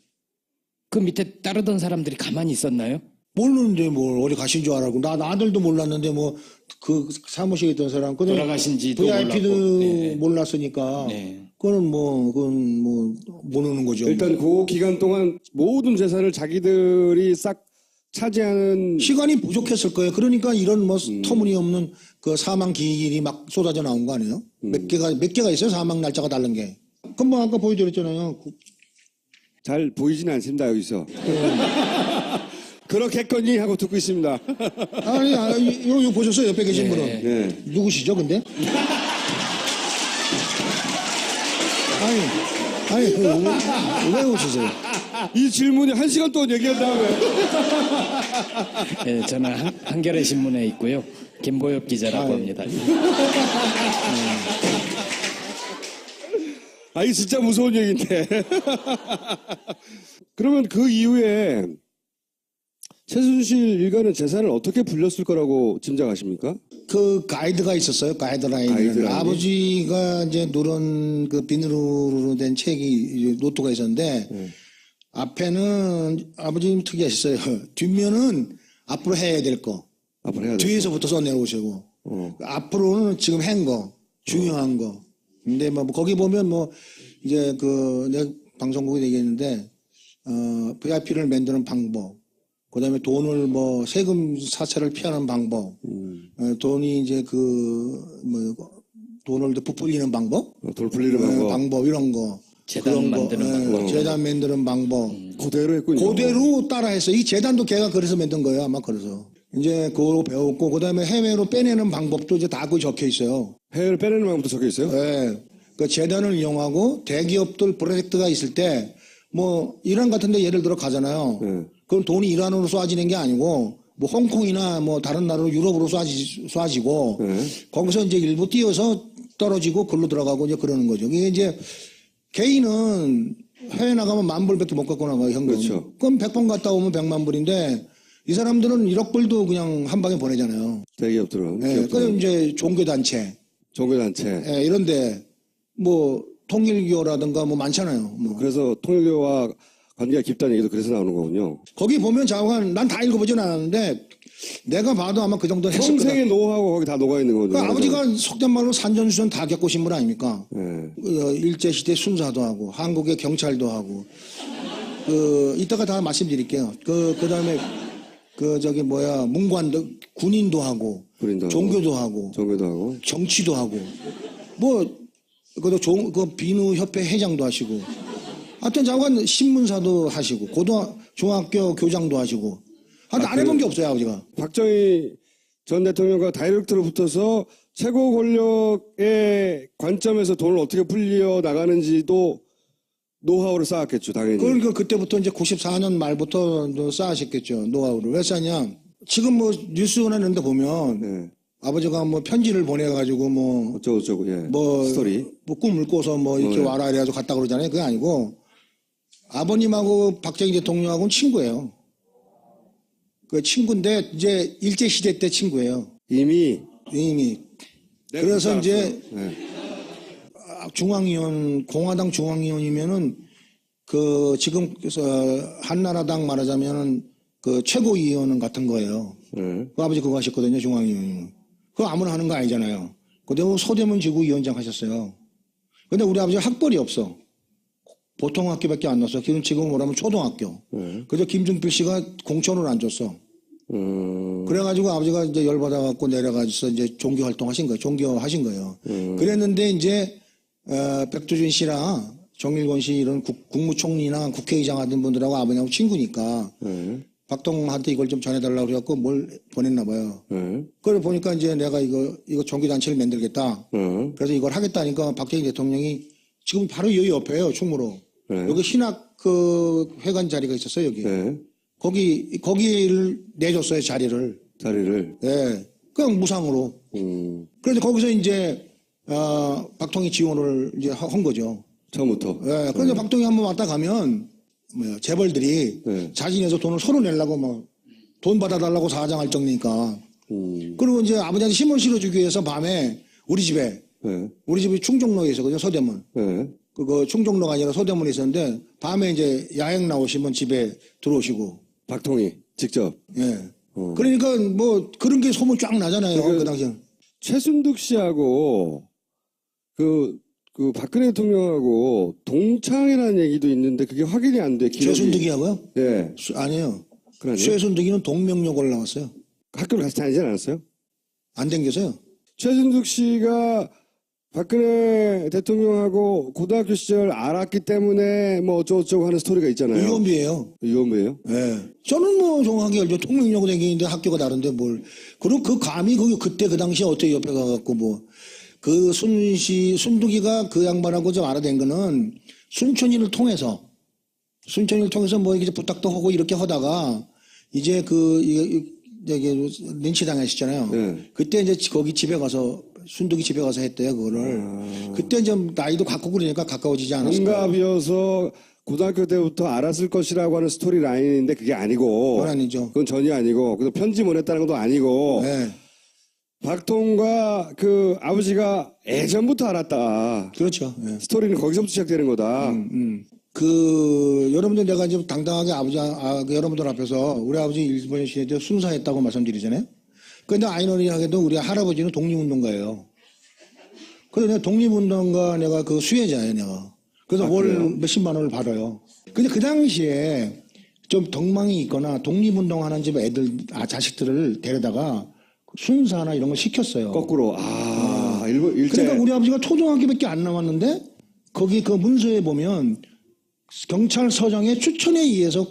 Speaker 3: 그 밑에 따르던 사람들이 가만히 있었나요?
Speaker 2: 모르는데 뭘 어디 가신 줄 알았고 나들도 몰랐는데 뭐 그 사무실에 있던 사람 그다음에
Speaker 3: 돌아가신지도
Speaker 2: VIP도
Speaker 3: 몰랐고. 네.
Speaker 2: 몰랐으니까
Speaker 3: 네.
Speaker 2: 그건 뭐 모르는 거죠.
Speaker 1: 일단 그 기간 동안 모든 재산을 자기들이 싹 차지하는
Speaker 2: 시간이 부족했을 거예요. 그러니까 이런 뭐 터무니없는 그 사망 기일이 막 쏟아져 나온 거 아니에요? 몇 개가 있어요. 사망 날짜가 다른 게. 금방 아까 보여드렸잖아요.
Speaker 1: 잘 보이지는 않습니다, 여기서. 그렇겠거니 하고 듣고 있습니다.
Speaker 2: 이거 보셨어요? 옆에 계신 분은.
Speaker 1: 네.
Speaker 2: 누구시죠, 근데? 아니, 왜 오시세요?
Speaker 1: 이 질문이 1시간 동안 얘기한 다음에
Speaker 3: 예, 저는 한겨레 신문에 있고요. 김보엽 기자라고 합니다.
Speaker 1: 이게 진짜 무서운 얘기인데. 그러면 그 이후에 최순실 일가는 재산을 어떻게 불렸을 거라고 짐작하십니까?
Speaker 2: 그 가이드가 있었어요. 가이드라인.
Speaker 1: 가이드라인이?
Speaker 2: 아버지가 이제 누런 그 비닐로 된 책이 노트가 있었는데 앞에는 아버지님 특이하셨어요. 뒷면은 앞으로 해야 될 거.
Speaker 1: 앞으로 해야 돼.
Speaker 2: 뒤에서부터 써내려오시고 앞으로는 지금 한 거, 중요한 거. 근데 뭐 거기 보면 뭐 이제 내가 방송국에 얘기했는데 VIP를 만드는 방법. 그다음에 돈을 뭐 세금 사채를 피하는 방법, 돈이 이제 돈을 더 부풀리는 방법,
Speaker 1: 돌 풀리는 방법.
Speaker 2: 이런 거,
Speaker 3: 재단
Speaker 2: 그런
Speaker 3: 만드는 방법.
Speaker 2: 재단 만드는 방법,
Speaker 1: 그대로 했군요.
Speaker 2: 그대로 따라했어. 이 재단도 걔가 그래서 만든 거예요, 아마 그래서. 이제 그거 배웠고, 그다음에 해외로 빼내는 방법도 이제 다 그 적혀 있어요.
Speaker 1: 해외를 빼내는 방법도 적혀 있어요?
Speaker 2: 예. 그 재단을 이용하고 대기업들 프로젝트가 있을 때 뭐 이란 같은데 예를 들어 가잖아요. 그럼 돈이 이란으로 쏴지는 게 아니고 뭐 홍콩이나 뭐 다른 나라로 유럽으로 쏴지고 거기서 이제 일부 띄어서 떨어지고 글로 들어가고 이제 그러는 거죠. 이게 이제 개인은 해외 나가면 10,000불밖에 못 갖고 나가요, 현금.
Speaker 1: 그렇죠.
Speaker 2: 그럼 100번 갔다 오면 100만 불인데 이 사람들은 1억 불도 그냥 한 방에 보내잖아요.
Speaker 1: 대기업들은.
Speaker 2: 예. 그럼 이제 종교단체.
Speaker 1: 종교단체.
Speaker 2: 예, 이런데 뭐 통일교라든가 뭐 많잖아요. 뭐.
Speaker 1: 그래서 통일교와 관계가 깊다는 얘기도 그래서 나오는 거군요.
Speaker 2: 거기 보면 자오간 난 다 읽어보진 않았는데 내가 봐도 아마 그 정도 했을 거다.
Speaker 1: 평생의 노하우가 거기 다 녹아있는 거죠.
Speaker 2: 그러니까 아버지가 속된 말로 산전수전 다 겪으신 분 아닙니까?
Speaker 1: 네.
Speaker 2: 일제시대 순사도 하고 한국의 경찰도 하고 이따가 다 말씀드릴게요. 그다음에 문관도 군인도 하고 종교도 하고 정치도 하고 그 비누협회 회장도 하시고 하여튼 자관 신문사도 하시고 중학교 교장도 하시고 하여튼 안 해본 게 없어요 아버지가.
Speaker 1: 박정희 전 대통령과 다이렉트로 붙어서 최고 권력의 관점에서 돈을 어떻게 풀려 나가는지도 노하우를 쌓았겠죠 당연히.
Speaker 2: 그러니까 그때부터 이제 94년 말부터 쌓으셨겠죠 노하우를. 왜 쌓냐? 지금 뭐 뉴스나 이런 데 보면 아버지가 뭐 편지를 보내가지고 뭐
Speaker 1: 어쩌고 스토리
Speaker 2: 뭐 꿈을 꿔서 뭐 이렇게 와라 이래가지고 갔다 그러잖아요. 그게 아니고 아버님하고 박정희 대통령하고는 친구예요. 그 친구인데 이제 일제 시대 때 친구예요.
Speaker 1: 이미
Speaker 2: 그래서 이제 중앙위원, 공화당 중앙위원이면은 그 지금 한나라당 말하자면은 그 최고위원 같은 거예요. 그 아버지 그거 하셨거든요, 중앙위원. 그거 아무나 하는 거 아니잖아요. 그대로 서대문 지구위원장 하셨어요. 근데 우리 아버지가 학벌이 없어. 보통 학교밖에 안 났어. 지금 뭐라면 초등학교. 그래서 김준필 씨가 공천을 안 줬어. 그래가지고 아버지가 이제 열받아갖고 내려가서 이제 종교 활동하신 거예요. 종교하신 거예요. 그랬는데 이제, 백두준 씨랑 정일권 씨 이런 국무총리나 국회의장 하던 분들하고 아버님하고 친구니까 박동한테 이걸 좀 전해달라고 그래갖고 뭘 보냈나 봐요. 그걸 보니까 이제 내가 이거 종교단체를 만들겠다. 그래서 이걸 하겠다니까 박정희 대통령이 지금 바로 여기 옆에요, 충무로. 여기 신학 그 회관 자리가 있었어요, 여기. 거기를 내줬어요, 자리를. 예. 그냥 무상으로. 그래서 거기서 이제, 박통희 지원을 이제 한 거죠.
Speaker 1: 처음부터.
Speaker 2: 예. 그런데 박통희 한번 왔다 가면, 재벌들이 자진해서 돈을 서로 내려고 막 돈 받아달라고 사장할 정도니까. 그리고 이제 아버지한테 힘을 실어주기 위해서 밤에 우리 집에, 우리 집이 충정로에 있었거든요, 서대문. 그 충정로가 아니라 서대문에 있었는데 밤에 이제 야행 나오시면 집에 들어오시고.
Speaker 1: 박통희 직접.
Speaker 2: 예. 그러니까 뭐 그런 게 소문 쫙 나잖아요. 그 당시에.
Speaker 1: 최순득 씨하고 그 박근혜 대통령하고 동창이라는 얘기도 있는데 그게 확인이 안 돼.
Speaker 2: 최순득이하고요?
Speaker 1: 네.
Speaker 2: 아니에요.
Speaker 1: 그러네요.
Speaker 2: 최순득이는 동명여고를 나왔어요.
Speaker 1: 학교를 같이 다니지 않았어요?
Speaker 2: 안 댕겨서요.
Speaker 1: 최순득 씨가 박근혜 대통령하고 고등학교 시절 알았기 때문에 뭐 어쩌고저쩌고 하는 스토리가 있잖아요.
Speaker 2: 유언비예요.
Speaker 1: 유언비예요?
Speaker 2: 예. 저는 뭐 정확하게 알죠. 동명여고 댕기는데 학교가 다른데 뭘. 그리고 그 감히 그때 그 당시에 어떻게 옆에 가갖고 뭐. 그 순두기가 그 양반하고 좀 알아낸 거는 순천이를 통해서 뭐 이렇게 부탁도 하고 이렇게 하다가 이제 이게 린치 당하시잖아요. 그때 이제 거기 집에 가서 순두기 집에 가서 했대요, 그거를. 그때 좀 나이도 갖고 그러니까 가까워지지 않았을까.
Speaker 1: 동갑이어서 고등학교 때부터 알았을 것이라고 하는 스토리 라인인데 그게 아니고.
Speaker 2: 그건 아니죠.
Speaker 1: 그건 전혀 아니고. 그래서 편지 보냈다는 것도 아니고.
Speaker 2: 네.
Speaker 1: 박통과 그 아버지가 예전부터 알았다.
Speaker 2: 그렇죠. 네.
Speaker 1: 스토리는 거기서부터 시작되는 거다.
Speaker 2: 여러분들 내가 이제 당당하게 여러분들 앞에서 우리 아버지 일본 시대 때 순사했다고 말씀드리잖아요. 근데 아이러니하게도 우리 할아버지는 독립운동가예요. 그래서 내가 독립운동가 내가 그 수혜자예요, 내가. 그래서 월 몇십만 원을 받아요. 근데 그 당시에 좀 덕망이 있거나 독립운동하는 집 자식들을 데려다가 순사나 이런 걸 시켰어요.
Speaker 1: 거꾸로. 일본 일제.
Speaker 2: 그러니까 우리 아버지가 초등학교밖에 안 남았는데 거기 그 문서에 보면 경찰서장의 추천에 의해서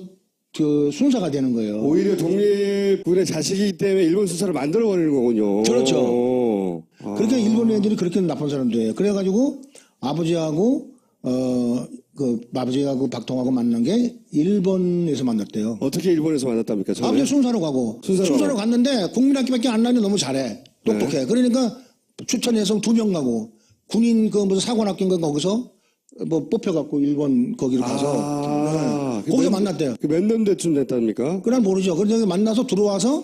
Speaker 2: 그 순사가 되는 거예요.
Speaker 1: 오히려 독립군의 자식이기 때문에 일본 순사를 만들어버리는 거군요.
Speaker 2: 그렇죠. 그러니까 일본 애들이 그렇게 나쁜 사람들이에요. 그래가지고 아버지하고 아버지하고 박통하고 만난 게 일본에서 만났대요.
Speaker 1: 어떻게 일본에서 만났답니까? 처음에?
Speaker 2: 아버지 순사로 가고. 순사로 갔는데 국민학교밖에 안 나는데 너무 잘해. 똑똑해. 그러니까 추천해서 2명 가고 군인 무슨 사관학교인가 거기서 뭐 뽑혀갖고 일본 거기로 가서 거기서 만났대요.
Speaker 1: 몇 년대쯤 됐답니까?
Speaker 2: 그날 모르죠. 그래서 만나서 들어와서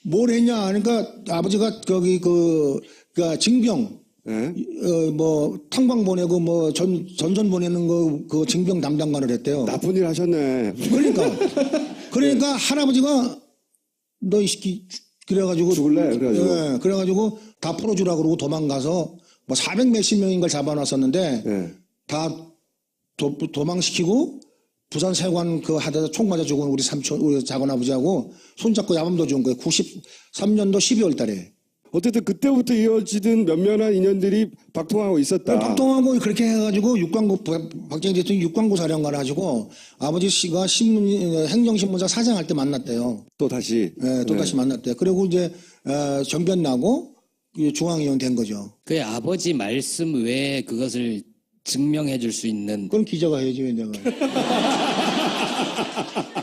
Speaker 2: 뭘 했냐 하니까 아버지가 거기 그러니까 징병 뭐 탕방 보내고 뭐 전선 보내는 그 징병 담당관을 했대요.
Speaker 1: 나쁜 일 하셨네.
Speaker 2: 그러니까 할아버지가 너 이 새끼 그래가지고
Speaker 1: 죽을래?
Speaker 2: 그래가지고 다 풀어주라 그러고 도망가서 뭐 400 몇십 명인걸 잡아놨었는데 다 도망시키고 부산 세관 하다가 총 맞아 죽은 우리 작은 아버지하고 손잡고 야밤도 죽은 거예요. 93년도 12월 달에.
Speaker 1: 어쨌든 그때부터 이어지던 면면한 인연들이 박통하고 있었다.
Speaker 2: 박통하고 그렇게 해가지고 박정희 대통령이 육관구 사령관을 하시고 아버지 씨가 행정신문사 사장할 때 만났대요.
Speaker 1: 또 다시.
Speaker 2: 네, 또 다시 만났대요. 그리고 이제 전변 나고 중앙위원 된 거죠.
Speaker 3: 그 아버지 말씀 외에 그것을 증명해 줄 수 있는
Speaker 2: 그건 기자가 해야지 왜 내가.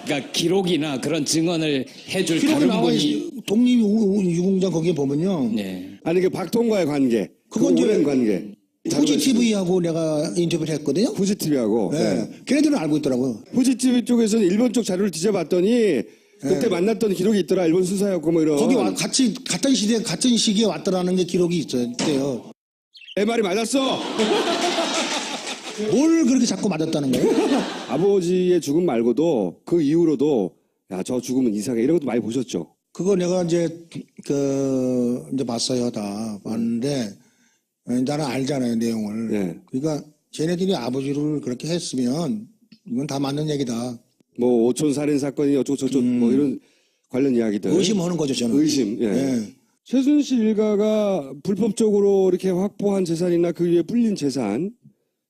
Speaker 3: 그러니까 기록이나 그런 증언을 해줄
Speaker 2: 기록에
Speaker 3: 다른
Speaker 2: 나와
Speaker 3: 분이
Speaker 2: 독립유공자 거기에 보면요.
Speaker 3: 네.
Speaker 1: 아니 그 박통과의 관계.
Speaker 2: 그건 이제
Speaker 1: 오랜 관계.
Speaker 2: 후지 TV하고 내가 인터뷰를 했거든요.
Speaker 1: 후지 TV하고.
Speaker 2: 네. 걔네들은 알고 있더라고요.
Speaker 1: 후지 TV 쪽에서는 일본 쪽 자료를 뒤져봤더니 그때 만났던 기록이 있더라. 일본 수사였고 뭐 이런.
Speaker 2: 거기 같은 시기에 왔더라는 게 기록이 있어요.
Speaker 1: 내 말이 맞았어.
Speaker 2: 뭘 그렇게 자꾸 맞았다는 거예요?
Speaker 1: 아버지의 죽음 말고도 그 이후로도 야, 저 죽음은 이상해 이런 것도 많이 보셨죠.
Speaker 2: 그거 내가 이제 이제 봤어요. 다 봤는데 나는 알잖아요, 내용을.
Speaker 1: 네.
Speaker 2: 그러니까 쟤네들이 아버지를 그렇게 했으면 이건 다 맞는 얘기다.
Speaker 1: 뭐 오촌 살인 사건이 어쩌고 저쩌고 뭐 이런 관련 이야기들.
Speaker 2: 의심하는 거죠, 저는.
Speaker 1: 의심. 예.
Speaker 2: 예.
Speaker 1: 최순실 일가가 불법적으로 이렇게 확보한 재산이나 그 위에 불린 재산,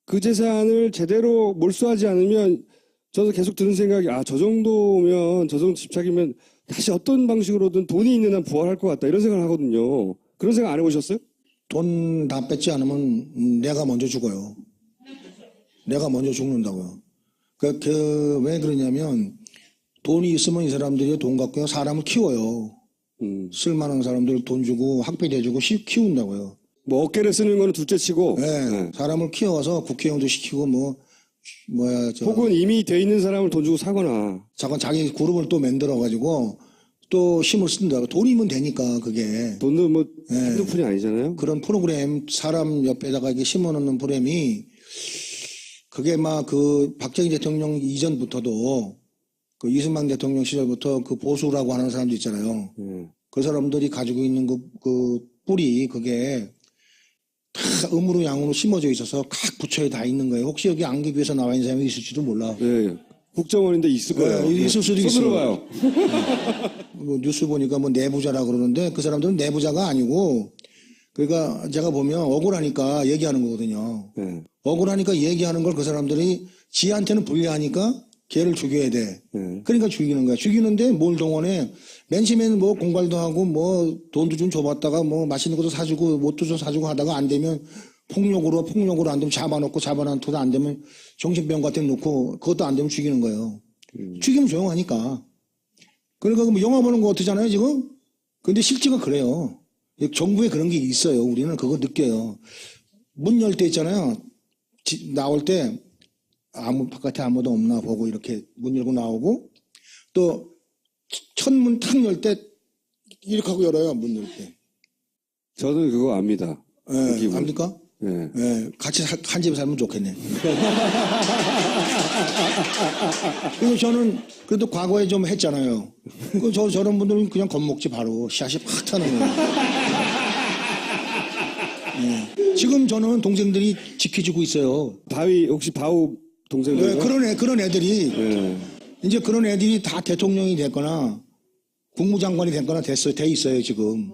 Speaker 1: 그 재산을 제대로 몰수하지 않으면 저도 계속 드는 생각이 저 정도면 저 정도 집착이면 다시 어떤 방식으로든 돈이 있는 한 부활할 것 같다 이런 생각을 하거든요. 그런 생각 안 해보셨어요?
Speaker 2: 돈 다 뺏지 않으면 내가 먼저 죽어요. 내가 먼저 죽는다고요. 왜 그러냐면 돈이 있으면 이 사람들이 돈 갖고 사람을 키워요. 쓸만한 사람들 돈 주고 학비 내주고 키운다고요.
Speaker 1: 뭐 어깨를 쓰는 거는 둘째치고
Speaker 2: 네, 사람을 키워서 국회의원도 시키고
Speaker 1: 혹은 이미 돼 있는 사람을 돈 주고 사거나
Speaker 2: 잠깐 자기 그룹을 또 만들어 가지고 또 힘을 쓴다고. 돈이면 되니까 그게
Speaker 1: 돈도 뭐 한두 푼이 아니잖아요.
Speaker 2: 그런 프로그램 사람 옆에다가 이게 심어놓는 프로그램이 그게 막 그 박정희 대통령 이전부터도 그 이승만 대통령 시절부터 그 보수라고 하는 사람도 있잖아요. 그 사람들이 가지고 있는 그 뿌리 그게 다 음으로 양으로 심어져 있어서 각 부처에 다 있는 거예요. 혹시 여기 안기부에서 나와 있는 사람이 있을지도 몰라.
Speaker 1: 네. 국정원인데 있을 거예요.
Speaker 2: 있을 수도 있어요.
Speaker 1: 들어봐요.
Speaker 2: 뭐 뉴스 보니까 뭐 내부자라 그러는데 그 사람들은 내부자가 아니고 그러니까 제가 보면 억울하니까 얘기하는 거거든요.
Speaker 1: 네.
Speaker 2: 억울하니까 얘기하는 걸 그 사람들이 지한테는 불리하니까 걔를 죽여야 돼. 그러니까 죽이는 거야. 죽이는데 뭘 동원해? 맨 처음에는 뭐 공갈도 하고 뭐 돈도 좀 줘봤다가 뭐 맛있는 것도 사주고 옷도 좀 사주고 하다가 안 되면 폭력으로 안 되면 잡아놓고 잡아놔도 안 되면 정신병 같은 데 놓고 그것도 안 되면 죽이는 거예요. 죽이면 조용하니까. 그러니까 뭐 영화 보는 거 어떠잖아요 지금? 근데 실제가 그래요. 정부에 그런 게 있어요. 우리는 그거 느껴요. 문 열 때 있잖아요. 나올 때 바깥에 아무도 없나 보고 이렇게 문 열고 나오고 또 천문 탁 열 때 이렇게 하고 열어요. 문 열 때.
Speaker 1: 저는 그거 압니다. 그 기분.
Speaker 2: 압니까?
Speaker 1: 네.
Speaker 2: 네, 같이 한 집에 살면 좋겠네. 그리고 저는 그래도 과거에 좀 했잖아요. 저런 분들은 그냥 겁먹지 바로 씨앗이 팍 타는 거예요. 네. 지금 저는 동생들이 지켜주고 있어요.
Speaker 1: 혹시 바우 동생들?
Speaker 2: 네, 그런 애들이 이제 그런 애들이 다 대통령이 됐거나 국무장관이 됐거나 돼 있어요 지금.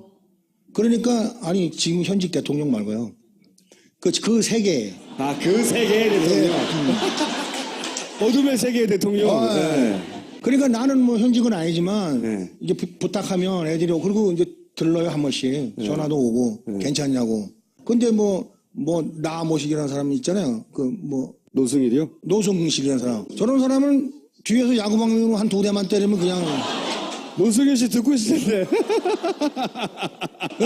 Speaker 2: 그러니까 아니 지금 현직 대통령 말고요. 그 세계.
Speaker 1: 그 세계의 대통령. 어둠의 세계의 대통령. 네.
Speaker 2: 그러니까 나는 뭐 현직은 아니지만 이제 부탁하면 애들이 오고 그리고 이제 들러요 한 번씩 전화도 오고 괜찮냐고. 근데 나 모식이라는 사람이 있잖아요.
Speaker 1: 노승일이요?
Speaker 2: 노승일이라는 사람. 저런 사람은 뒤에서 야구방망이로 한 2대만 때리면 그냥
Speaker 1: 노승일 씨 듣고 있을 텐데.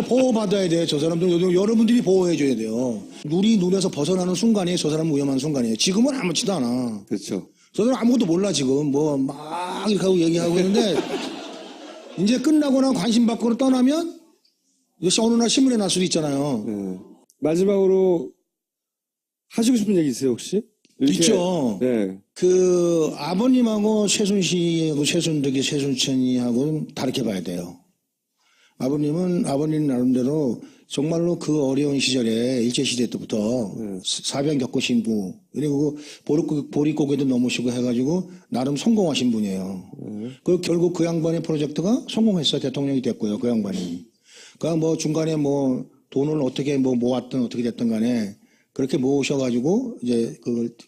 Speaker 2: 보호받아야 돼요. 저 사람들 여러분들이 보호해줘야 돼요. 눈에서 벗어나는 순간이 저 사람은 위험한 순간이에요. 지금은 아무렇지도 않아.
Speaker 1: 그렇죠.
Speaker 2: 저 사람 아무것도 몰라 지금 막 이렇게 하고 얘기하고 있는데 이제 끝나거나 관심 받고 떠나면 어느 날 신문에 날 수도 있잖아요.
Speaker 1: 마지막으로 하시고 싶은 얘기 있어요 혹시?
Speaker 2: 있죠.
Speaker 1: 네.
Speaker 2: 그 아버님하고 최순실하고 최순천이하고는 다르게 봐야 돼요. 아버님 나름대로 정말로 그 어려운 시절에 일제시대 때부터 사변 겪으신 분, 그리고 보릿고개도 넘으시고 해가지고 나름 성공하신 분이에요. 그리고 결국 그 양반의 프로젝트가 성공했어요. 대통령이 됐고요. 그 양반이. 그러니까 뭐 중간에 뭐 돈을 어떻게 모았든 어떻게 됐든 간에 그렇게 모으셔가지고 이제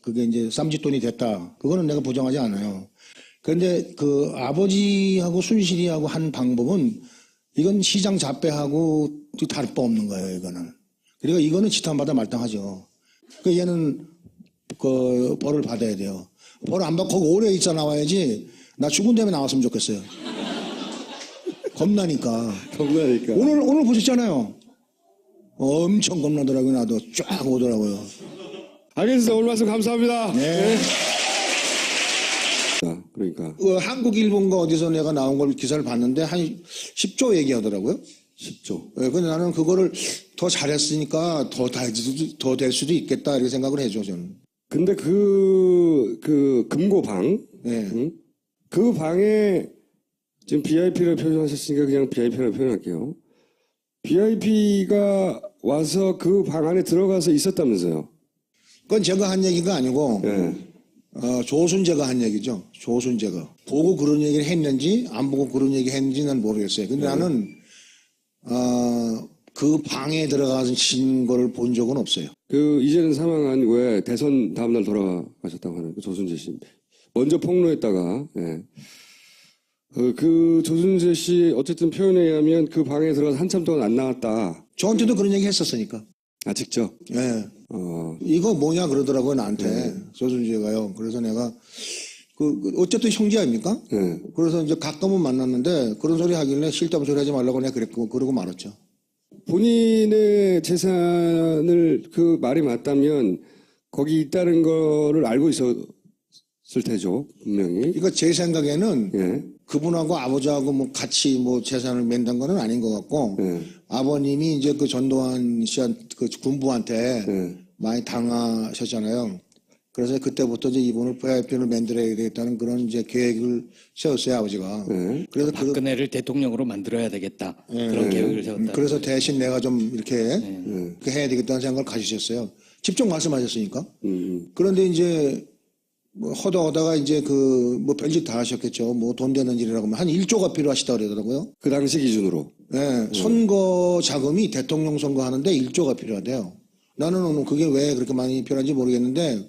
Speaker 2: 그게 이제 쌈짓돈이 됐다. 그거는 내가 부정하지 않아요. 그런데 그 아버지하고 순실이하고 한 방법은 이건 시장 잡배하고 다를 바 없는 거예요, 이거는. 그러니까 이거는 지탄받아 마땅하죠. 그 얘는 그 벌을 받아야 돼요. 벌을 안 받고 거기 오래 있어 나와야지. 나 죽은 다음에 나왔으면 좋겠어요. 겁나니까. 오늘 보셨잖아요. 엄청 겁나더라고요. 나도 쫙 오더라고요.
Speaker 1: 알겠습니다. 오늘 말씀 감사합니다.
Speaker 2: 네.
Speaker 1: 그러니까.
Speaker 2: 한국, 일본가 어디서 내가 나온 걸 기사를 봤는데 한 10조 얘기하더라고요.
Speaker 1: 10조.
Speaker 2: 네, 근데 나는 그거를 더 잘했으니까 더 될 수도 있겠다 이렇게 생각을 해죠 저는.
Speaker 1: 근데 그 금고방,
Speaker 2: 예.
Speaker 1: 응? 그 방에 지금 VIP를 표현하셨으니까 그냥 VIP라고 표현할게요. VIP가 와서 그 방 안에 들어가서 있었다면서요?
Speaker 2: 그건 제가 한 얘기가 아니고
Speaker 1: 예.
Speaker 2: 조순재가 한 얘기죠. 조순재가 보고 그런 얘기를 했는지 안 보고 그런 얘기 했는지 는 모르겠어요. 근데 나는 그 방에 들어가신 거를 본 적은 없어요.
Speaker 1: 그 이제는 사망한 왜 대선 다음날 돌아가셨다고 하는 그 조순재 씨. 먼저 폭로했다가 예. 그 조순재 씨 어쨌든 표현에 의하면 그 방에 들어가서 한참 동안 안 나왔다.
Speaker 2: 저한테도 그런 얘기 했었으니까.
Speaker 1: 아 직접.
Speaker 2: 예. 이거 뭐냐 그러더라고요 나한테 조순재가요. 그래서 내가 어쨌든 형제 아닙니까?
Speaker 1: 예.
Speaker 2: 그래서 이제 가끔은 만났는데 그런 소리 하길래 쓸데없는 소리 하지 말라고 내가 그러고 말았죠.
Speaker 1: 본인의 재산을 그 말이 맞다면 거기 있다는 거를 알고 있었을 테죠 분명히.
Speaker 2: 그러니까 제 생각에는
Speaker 1: 예.
Speaker 2: 그분하고 아버지하고 뭐 같이 뭐 재산을 맨다는 건 아닌 것 같고
Speaker 1: 예.
Speaker 2: 아버님이 이제 그 전두환 씨한 그 군부한테
Speaker 1: 예.
Speaker 2: 많이 당하셨잖아요. 그래서 그때부터 이제 이분을 VIP를 만들어야 되겠다는 그런 이제 계획을 세웠어요 아버지가.
Speaker 1: 예.
Speaker 2: 그래서
Speaker 3: 박근혜를 대통령으로 만들어야 되겠다. 그런 계획을 세웠다.
Speaker 2: 그래서 대신 내가 좀 이렇게 해야 되겠다는 생각을 가지셨어요. 직접 말씀하셨으니까. 그런데 이제 뭐 허다하다가 이제 뭐 별짓 다 하셨겠죠. 뭐 돈 되는 일이라고 하면 한 1조가 필요하시다 그러더라고요.
Speaker 1: 그 당시 기준으로.
Speaker 2: 네, 선거 자금이 대통령 선거 하는데 1조가 필요하대요. 나는 그게 왜 그렇게 많이 필요한지 모르겠는데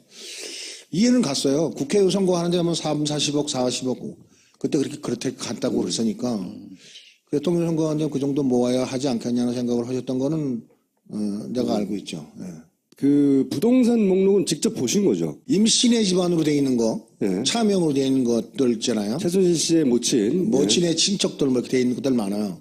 Speaker 2: 이해는 갔어요. 국회의원 선거 하는데 하면 40억, 40억 그때 그렇게 갔다고 그랬으니까 대통령 선거 하는데 그 정도 모아야 하지 않겠냐는 생각을 하셨던 거는 내가 알고 있죠. 예.
Speaker 1: 그 부동산 목록은 직접 보신 거죠?
Speaker 2: 임신의 집안으로 돼 있는 거,
Speaker 1: 예.
Speaker 2: 차명으로 돼 있는 것들 있잖아요.
Speaker 1: 최순실 씨의 모친.
Speaker 2: 모친의 친척들 뭐 이렇게 돼 있는 것들 많아요.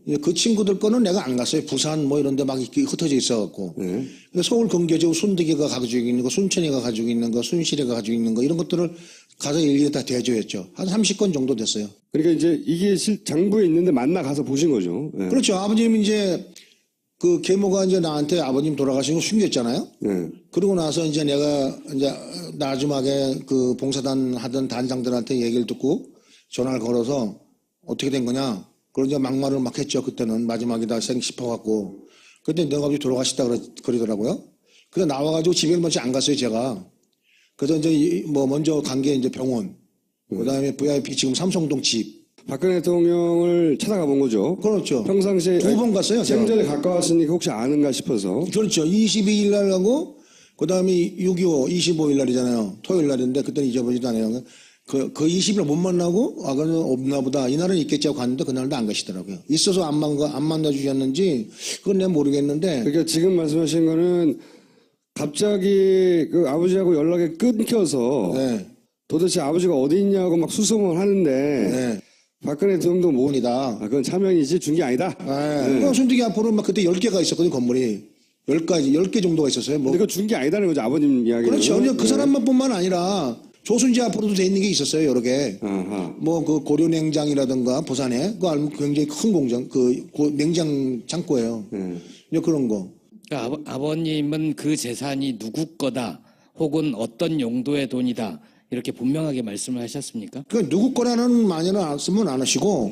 Speaker 1: 예.
Speaker 2: 그 친구들 거는 내가 안 갔어요. 부산 뭐 이런 데 막 이렇게 흩어져 있어갖고.
Speaker 1: 예.
Speaker 2: 서울 근교지구 순득이가 가지고 있는 거, 순천이가 가지고 있는 거, 순실이가 가지고 있는 거 이런 것들을 가서 일일이 다 대조했죠. 한 30건 정도 됐어요.
Speaker 1: 그러니까 이제 이게 장부에 있는데 만나 가서 보신 거죠. 예.
Speaker 2: 그렇죠. 아버님 이제 그 계모가 이제 나한테 아버님 돌아가신 거 숨겼잖아요.
Speaker 1: 예.
Speaker 2: 그러고 나서 이제 내가 이제 나중에 그 봉사단 하던 단장들한테 얘기를 듣고 전화를 걸어서 어떻게 된 거냐. 그런 이제 막말을 막 했죠. 그때는 마지막이다 싶어갖고. 그때 내가 갑자기 돌아가시다 그러더라고요. 그래서 나와가지고 집에 먼저 안 갔어요, 제가. 그래서 이제 뭐 먼저 간 게 이제 병원. 그 다음에 VIP 지금 삼성동 집.
Speaker 1: 박근혜 대통령을 찾아가 본 거죠.
Speaker 2: 그렇죠.
Speaker 1: 평상시에
Speaker 2: 2번 갔어요. 제가.
Speaker 1: 생전에 가까웠으니까 혹시 아는가 싶어서.
Speaker 2: 그렇죠. 22일 날 가고 그다음에 6.25 25일 날이잖아요. 토요일 날인데 그때는 잊어버리지도 않아요. 그 20일 못 만나고 그는 없나 보다. 이날은 있겠지 하고 갔는데 그날도 안 가시더라고요. 있어서 안 만나 주셨는지 그건 내가 모르겠는데.
Speaker 1: 그러니까 지금 말씀하신 거는 갑자기 그 아버지하고 연락이 끊겨서
Speaker 2: 네.
Speaker 1: 도대체 아버지가 어디 있냐고 막 수소문 하는데
Speaker 2: 네.
Speaker 1: 박근혜 대통령도 뭐
Speaker 2: 니다.
Speaker 1: 그건 차명이지 준 게 아니다.
Speaker 2: 네. 순득이 앞으로 막 그때 10개가 있었거든요, 건물이. 10개 정도가 있었어요. 뭐.
Speaker 1: 근데 그거 준 게 아니다는 거죠, 아버님 이야기는.
Speaker 2: 그렇죠. 그 사람만 뿐만 아니라 조순재 앞으로도 돼 있는 게 있었어요, 여러 개.
Speaker 1: 아하.
Speaker 2: 뭐 그 고려냉장이라든가 부산에 그 굉장히 큰 공장, 냉장 창고예요. 이제 그런 거.
Speaker 3: 그러니까 아버님은 그 재산이 누구 거다 혹은 어떤 용도의 돈이다 이렇게 분명하게 말씀을 하셨습니까?
Speaker 2: 그러니까 누구 거라는 말은 쓰면 안 하시고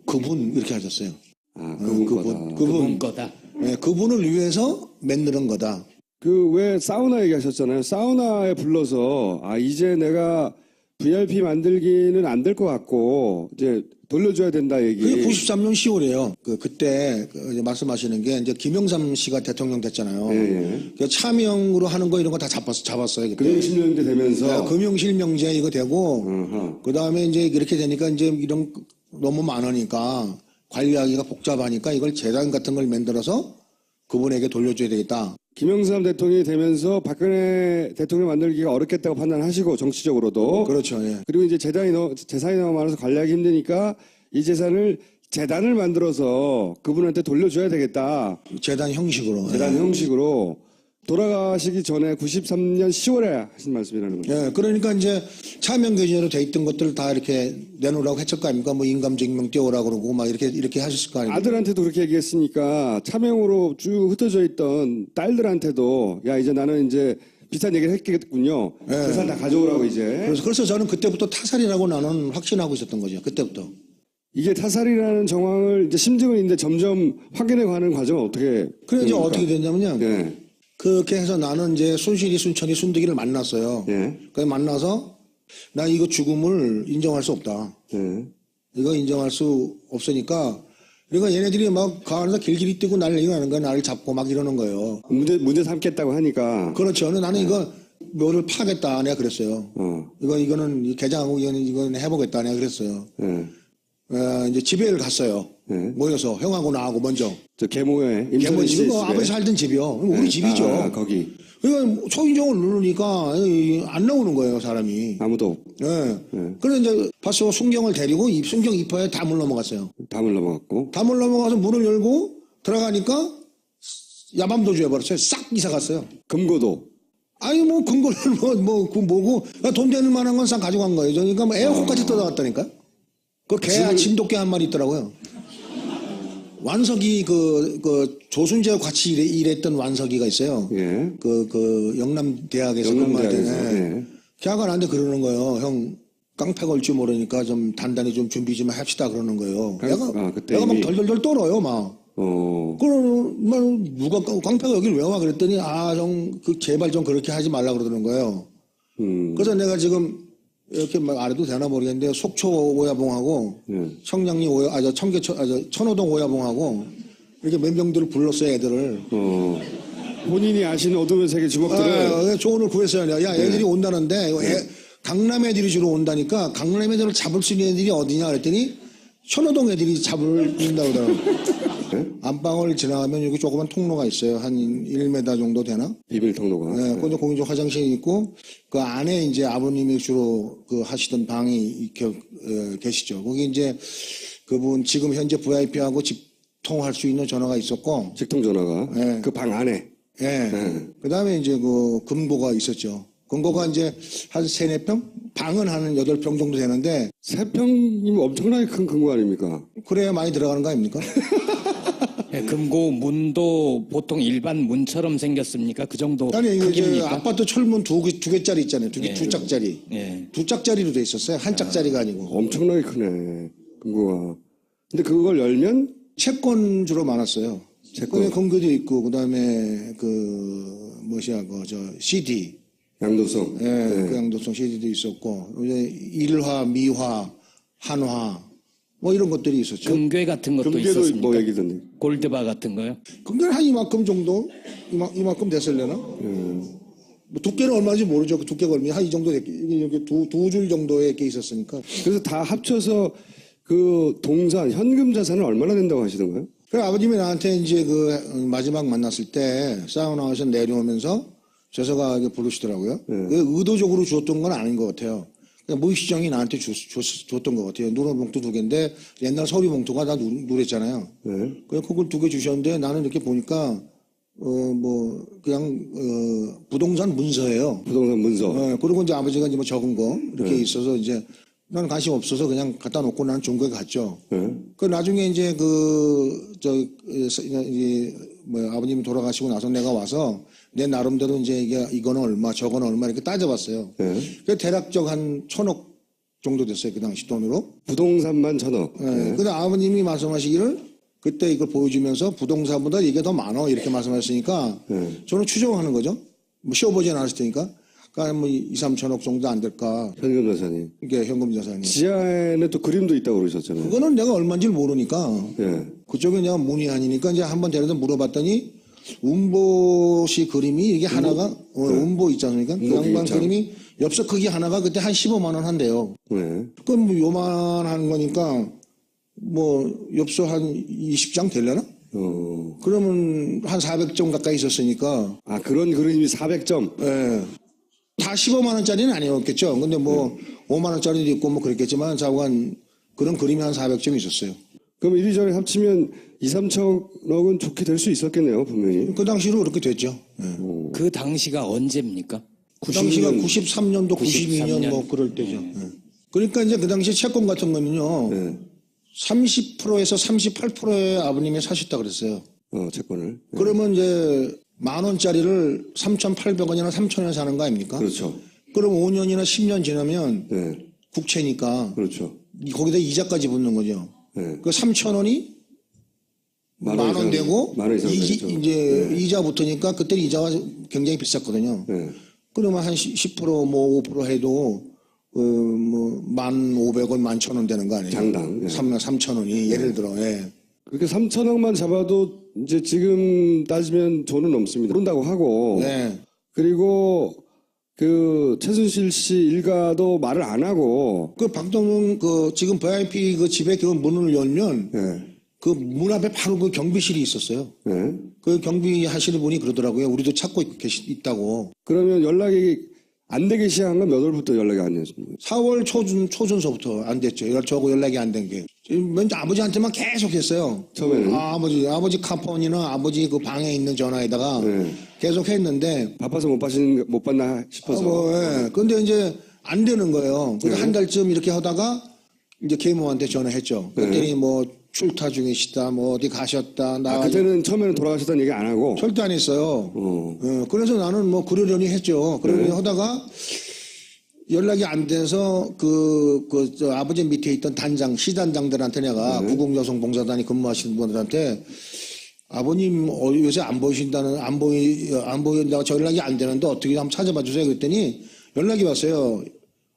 Speaker 2: 그분 이렇게 하셨어요.
Speaker 1: 아, 그분
Speaker 3: 거다.
Speaker 2: 네, 그분을 위해서 만드는 거다.
Speaker 1: 그 왜 사우나 얘기하셨잖아요. 사우나에 불러서 이제 내가 VIP 만들기는 안 될 것 같고 이제 돌려줘야 된다 얘기.
Speaker 2: 그게 93년 10월이에요. 그때 말씀하시는 게 이제 김영삼 씨가 대통령 됐잖아요.
Speaker 1: 예.
Speaker 2: 그 차명으로 하는 거 이런 거 다 잡았어요. 그때.
Speaker 1: 금융실명제 되면서.
Speaker 2: 네, 금융실명제 이거 되고 그 다음에 이제 이렇게 되니까 이제 이런 너무 많으니까 관리하기가 복잡하니까 이걸 재단 같은 걸 만들어서 그분에게 돌려줘야 되겠다.
Speaker 1: 김영삼 대통령이 되면서 박근혜 대통령 만들기가 어렵겠다고 판단하시고 정치적으로도.
Speaker 2: 그렇죠. 예.
Speaker 1: 그리고 이제 재산이 너무 많아서 관리하기 힘드니까 이 재산을 재단을 만들어서 그분한테 돌려줘야 되겠다.
Speaker 2: 재단 형식으로.
Speaker 1: 재단 형식으로 돌아가시기 전에 93년 10월에 하신 말씀이라는 거죠.
Speaker 2: 예, 그러니까 이제 차명 계좌로 돼 있던 것들 다 이렇게 내놓으라고 했을 거 아닙니까? 뭐 인감증명 띄워라 그러고 막 이렇게 하셨을 거 아닙니까?
Speaker 1: 아들한테도 그렇게 얘기했으니까 차명으로 쭉 흩어져 있던 딸들한테도 야 이제 나는 이제 비슷한 얘기를 했겠군요. 재산 다 가져오라고 이제.
Speaker 2: 그래서 저는 그때부터 타살이라고 나는 확신하고 있었던 거죠. 그때부터.
Speaker 1: 이게 타살이라는 정황을 이제 심증은 있는데 점점 확인해 가는 과정은 어떻게?
Speaker 2: 그래 이제
Speaker 1: 됩니까?
Speaker 2: 어떻게 됐냐면요.
Speaker 1: 예.
Speaker 2: 그렇게 해서 나는 이제 순실이 순천이 순득이를 만났어요.
Speaker 1: 예.
Speaker 2: 그 만나서 나 이거 죽음을 인정할 수 없다.
Speaker 1: 예.
Speaker 2: 이거 인정할 수 없으니까 그러니까 얘네들이 막 가을에서 길길이 뛰고 난리가 나는 거야. 나를 잡고 막 이러는 거예요.
Speaker 1: 문제 삼겠다고 하니까.
Speaker 2: 그렇죠. 나는 이거 묘를 파겠다. 내가 그랬어요. 이거는 개장하고 이건 해보겠다. 내가 그랬어요.
Speaker 1: 예.
Speaker 2: 이제 집에를 갔어요. 모여서 형하고 나하고 먼저.
Speaker 1: 저 계모에
Speaker 2: 개모
Speaker 1: 임선희 씨
Speaker 2: 집은 뭐
Speaker 1: 집에.
Speaker 2: 아버지 살던 집이요. 우리 집이죠.
Speaker 1: 아, 거기
Speaker 2: 그러니까 초인종을 누르니까 안 나오는 거예요, 사람이.
Speaker 1: 아무도
Speaker 2: 예. 그래서 이제 봤어 순경을 데리고 순경 입하에 담을 넘어갔어요.
Speaker 1: 담을 넘어갔고.
Speaker 2: 담을 넘어가서 문을 열고 들어가니까 야밤도주 해버렸어요. 싹 이사 갔어요.
Speaker 1: 금고도.
Speaker 2: 아니 뭐 근거를 그 뭐고 돈 되는 만한 건 싹 가져간 거예요. 그러니까 뭐 에어컨까지 떠나갔다니까. 그 개 진돗개 한 마리 있더라고요. 완석이 그 조순재와 같이 일했던 완석이가 있어요.
Speaker 1: 예.
Speaker 2: 그 영남대학에서
Speaker 1: 영남대학에서,
Speaker 2: 근무할 때.
Speaker 1: 예.
Speaker 2: 걔가 나한테 그러는 거예요. 형 깡패 걸 줄 모르니까 좀 단단히 좀 준비 좀 합시다 그러는 거예요.
Speaker 1: 그때
Speaker 2: 내가 막
Speaker 1: 이미-
Speaker 2: 덜덜덜 떨어요 막. 그러면 누가 깡패가 여길 왜 와 그랬더니 형 그 제발 좀 그렇게 하지 말라 그러는 거예요. 그래서 내가 지금 이렇게 말 해도 되나 모르겠는데 속초 오야봉하고 청량리 천호동 오야봉하고 이렇게 몇 명들을 불렀어요 애들을.
Speaker 1: 본인이 아시는 어둠의 세계 주먹들을.
Speaker 2: 조언을 구했어요. 야 애들이 온다는데 강남 애들이 주로 온다니까 강남 애들을 잡을 수 있는 애들이 어디냐 그랬더니 천호동 애들이 잡는다고 그러더라고요. 안방을 지나가면 여기 조그만 통로가 있어요. 한 1m 정도 되나?
Speaker 1: 비밀 통로가.
Speaker 2: 네, 거기 공용 화장실이 있고 그 안에 이제 아버님이 주로 그 하시던 방이 계시죠. 거기 이제 그분 지금 현재 VIP하고 직통할 수 있는 전화가 있었고,
Speaker 1: 직통 전화가.
Speaker 2: 네.
Speaker 1: 그 방 안에.
Speaker 2: 예. 그다음에 이제 그 금고가 있었죠. 금고가 이제 한 3-4평? 방은 한 8평 정도 되는데
Speaker 1: 3평이면 엄청나게 큰 금고 아닙니까?
Speaker 2: 그래야 많이 들어가는 거 아닙니까?
Speaker 3: 예, 금고 문도 보통 일반 문처럼 생겼습니까? 그 정도
Speaker 2: 아니 이게
Speaker 3: 크기입니까?
Speaker 2: 아파트 철문 두 개짜리 있잖아요. 두 짝짜리.
Speaker 3: 예.
Speaker 2: 두 짝짜리로 돼 있었어요. 한 짝짜리가 아니고.
Speaker 1: 엄청나게 크네. 금고가. 근데 그걸 열면
Speaker 2: 채권 주로 많았어요.
Speaker 1: 채권.
Speaker 2: 금고도 있고 그다음에 CD.
Speaker 1: 양도성.
Speaker 2: 그 양도성 CD도 있었고 이제 일화, 미화, 한화 뭐 이런 것들이 있었죠.
Speaker 3: 금괴 같은 것도
Speaker 1: 금괴도
Speaker 3: 있었습니까?
Speaker 1: 뭐 얘기던데.
Speaker 3: 골드바 같은 거요?
Speaker 2: 금괴는 한 이만큼 정도? 이만큼 됐을려나? 뭐 두께는 얼마인지 모르죠. 그 두께가 얼마냐. 한 이 정도 이렇게 두 줄 정도의 게 있었으니까.
Speaker 1: 그래서 다 합쳐서 그 동산, 현금 자산은 얼마나 된다고 하시던가요?
Speaker 2: 그래 아버님이 나한테 이제 그 마지막 만났을 때 사우나에서 내려오면서 재서가 부르시더라고요. 그 의도적으로 줬던 건 아닌 것 같아요. 그냥 무의식적이 나한테 줬던 것 같아요. 누런 봉투 2개인데 옛날 서류 봉투가 다 누랬잖아요. 그냥 그걸 2개 주셨는데 나는 이렇게 보니까 부동산 문서예요.
Speaker 1: 부동산 문서.
Speaker 2: 그리고 이제 아버지가 이제 뭐 적은 거 이렇게 있어서 이제 나는 관심 없어서 그냥 갖다 놓고 나는 종교에 갔죠. 그 나중에 이제 아버님이 돌아가시고 나서 내가 와서 내 나름대로 이제 이거는 얼마, 저거는 얼마 이렇게 따져봤어요. 그 대략적 한 1,000억 정도 됐어요. 그 당시 돈으로.
Speaker 1: 부동산만 1,000억.
Speaker 2: 근데 아버님이 말씀하시기를 그때 이걸 보여주면서 부동산보다 이게 더 많아 이렇게 말씀하셨으니까 저는 추정하는 거죠. 뭐 시어보진 않았을 테니까. 그러니까 뭐 2-3천억 정도 안 될까.
Speaker 1: 현금 자산이.
Speaker 2: 이게 현금 자산이.
Speaker 1: 지하에는 또 그림도 있다고 그러셨잖아요.
Speaker 2: 그거는 내가 얼마인지 모르니까.
Speaker 1: 예.
Speaker 2: 그쪽에 내가 문의하니까 이제 한번 데려다 물어봤더니 운보시 그림이 이게 하나가 운보 있지 않습니까? 그 양반 그림이 엽서 크기 하나가 그때 한 15만 원 한대요.
Speaker 1: 네.
Speaker 2: 그럼 뭐 요만한 거니까 뭐 엽서 한 20장 되려나? 그러면 한 400점 가까이 있었으니까.
Speaker 1: 아, 그런 그림이 400점?
Speaker 2: 예. 다 15만 원짜리는 아니었겠죠. 근데 뭐 5만 원짜리도 있고 뭐 그랬겠지만 자관 그런 그림이 한 400점 있었어요.
Speaker 1: 그럼 이리저리 합치면 2-3천억은 좋게 될 수 있었겠네요, 분명히.
Speaker 2: 그 당시로 그렇게 됐죠. 예.
Speaker 3: 그 당시가 언제입니까?
Speaker 2: 그 당시가
Speaker 1: 90년.
Speaker 2: 93년도, 92년 뭐 그럴 때죠. 예. 그러니까 이제 그 당시 채권 같은 거는요,
Speaker 1: 네.
Speaker 2: 30%에서 38%의 아버님이 사셨다 그랬어요.
Speaker 1: 채권을. 네.
Speaker 2: 그러면 이제 10,000원짜리를 3,800원이나 3,000원 사는 거 아닙니까?
Speaker 1: 그렇죠.
Speaker 2: 그럼 5년이나 10년 지나면
Speaker 1: 네.
Speaker 2: 국채니까
Speaker 1: 그렇죠.
Speaker 2: 거기다 이자까지 붙는 거죠.
Speaker 1: 네.
Speaker 2: 그 3,000원이
Speaker 1: 만
Speaker 2: 만 원 되고
Speaker 1: 만 원 이상
Speaker 2: 이제
Speaker 1: 되겠죠.
Speaker 2: 이자 붙으니까 그때 이자가 굉장히 비쌌거든요.
Speaker 1: 네.
Speaker 2: 그러면 한 10%뭐 5% 해도 뭐 1,500원, 11,000원 되는 거 아니에요?
Speaker 1: 장당. 네.
Speaker 2: 3,000원이 예를 들어. 예.
Speaker 1: 그렇게 3천억만 잡아도 이제 지금 따지면 돈은 넘습니다. 그런다고 하고.
Speaker 2: 네.
Speaker 1: 그리고 그 최순실 씨 일가도 말을 안 하고.
Speaker 2: 그 박동영 그 지금 VIP 그 집에 그 문을 열면
Speaker 1: 네.
Speaker 2: 그 문 앞에 바로 그 경비실이 있었어요.
Speaker 1: 네.
Speaker 2: 그 경비하시는 분이 그러더라고요. 우리도 찾고 있다고.
Speaker 1: 그러면 연락이 안 되기 시작한 건 몇 월부터 연락이 안 됐습니까?
Speaker 2: 4월 초순서부터 안 됐죠. 저하고 연락이 안 된 게. 먼저 아버지한테만 계속 했어요.
Speaker 1: 처음에는?
Speaker 2: 아버지 카폰이나 아버지 그 방에 있는 전화에다가
Speaker 1: 네.
Speaker 2: 계속 했는데.
Speaker 1: 바빠서 못 봤나 싶어서.
Speaker 2: 예. 근데 이제 안 되는 거예요. 그래서 한 달쯤 이렇게 하다가 이제 계모한테 전화했죠. 그랬더니 뭐 출타 중이시다, 뭐 어디 가셨다.
Speaker 1: 그때는 처음에는 돌아가셨다는 얘기 안 하고.
Speaker 2: 절대 안 했어요. 그래서 나는 뭐 그러려니 했죠. 그러려니 하다가 연락이 안 돼서 저 아버지 밑에 있던 시단장들한테 내가 구국여성봉사단이 근무하시는 분들한테 아버님 요새 안 보인다고 저 연락이 안 되는데 어떻게 한번 찾아봐 주세요. 그랬더니 연락이 왔어요.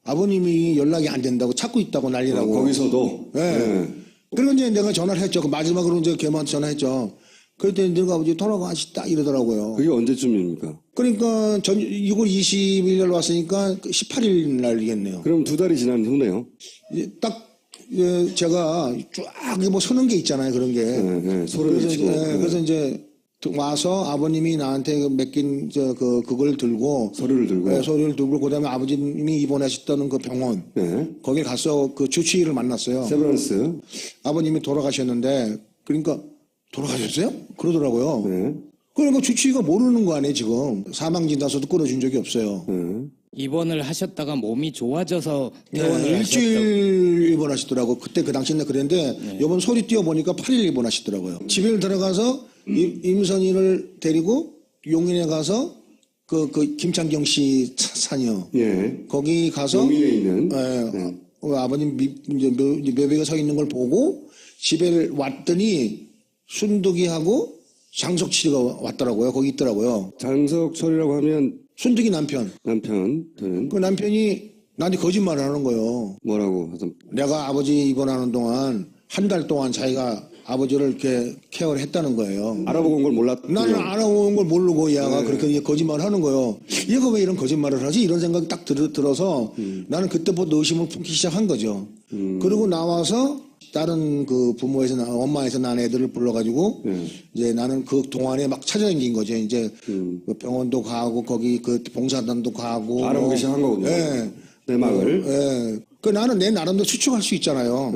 Speaker 2: 아버님이 연락이 안 된다고 찾고 있다고 난리라고.
Speaker 1: 거기서도.
Speaker 2: 네.
Speaker 1: 네.
Speaker 2: 그리고 이제 내가 전화를 했죠. 그 마지막으로 이제 걔한테 전화했죠. 그랬더니 너가 아버지 돌아가시다 이러더라고요.
Speaker 1: 그게 언제쯤입니까?
Speaker 2: 그러니까 6월 20일 날 왔으니까 18일 날이겠네요.
Speaker 1: 그럼 2달이 지난 후네요.
Speaker 2: 딱 제가 쫙 뭐 서는 게 있잖아요. 그런 게.
Speaker 1: 네. 소름이 치고.
Speaker 2: 그래서 이제 와서 아버님이 나한테 맡긴 그걸 들고
Speaker 1: 서류를 들고.
Speaker 2: 네, 서류를 들고 그다음에 아버님이 입원하셨던 그 병원 거기 가서 그 주치의를 만났어요.
Speaker 1: 세브란스.
Speaker 2: 아버님이 돌아가셨는데 그러니까 돌아가셨어요? 그러더라고요.
Speaker 1: 네.
Speaker 2: 그러니까 주치의가 모르는 거 아니에요 지금. 사망진단서도 끊어준 적이 없어요.
Speaker 3: 입원을 하셨다가 몸이 좋아져서 퇴원을 하셨다고.
Speaker 2: 일주일 입원하시더라고. 그때 그 당시에 그랬는데 이번 소리 띄워보니까 8일 입원하시더라고요. 집에 들어가서 임선희를 데리고 용인에 가서 그 김창경 씨 산이요.
Speaker 1: 예.
Speaker 2: 거기 가서
Speaker 1: 용인에 있는.
Speaker 2: 아버님 이제 묘비가 서 있는 걸 보고 집에 왔더니 순득이하고 장석치가 왔더라고요. 거기 있더라고요.
Speaker 1: 장석철이라고 하면
Speaker 2: 순득이 남편.
Speaker 1: 남편은
Speaker 2: 그 남편이 나한테 거짓말을 하는 거예요.
Speaker 1: 뭐라고 하던.
Speaker 2: 내가 아버지 입원하는 동안 한 달 동안 자기가 아버지를 이렇게 케어를 했다는 거예요.
Speaker 1: 알아보고 온 걸 몰랐고.
Speaker 2: 나는 알아온 걸 모르고 얘가 그렇게 거짓말을 하는 거예요. 얘가 왜 이런 거짓말을 하지? 이런 생각이 딱 들어서 나는 그때부터 의심을 품기 시작한 거죠. 그리고 나와서 다른 그 부모에서 엄마에서 난 애들을 불러가지고 이제 나는 그 동안에 막 찾아다닌 거죠. 이제 그 병원도 가고 거기 그 봉사단도 가고
Speaker 1: 알아보기 시작한 거군요. 내막을.
Speaker 2: 그 나는 내 나름대로 추측할 수 있잖아요.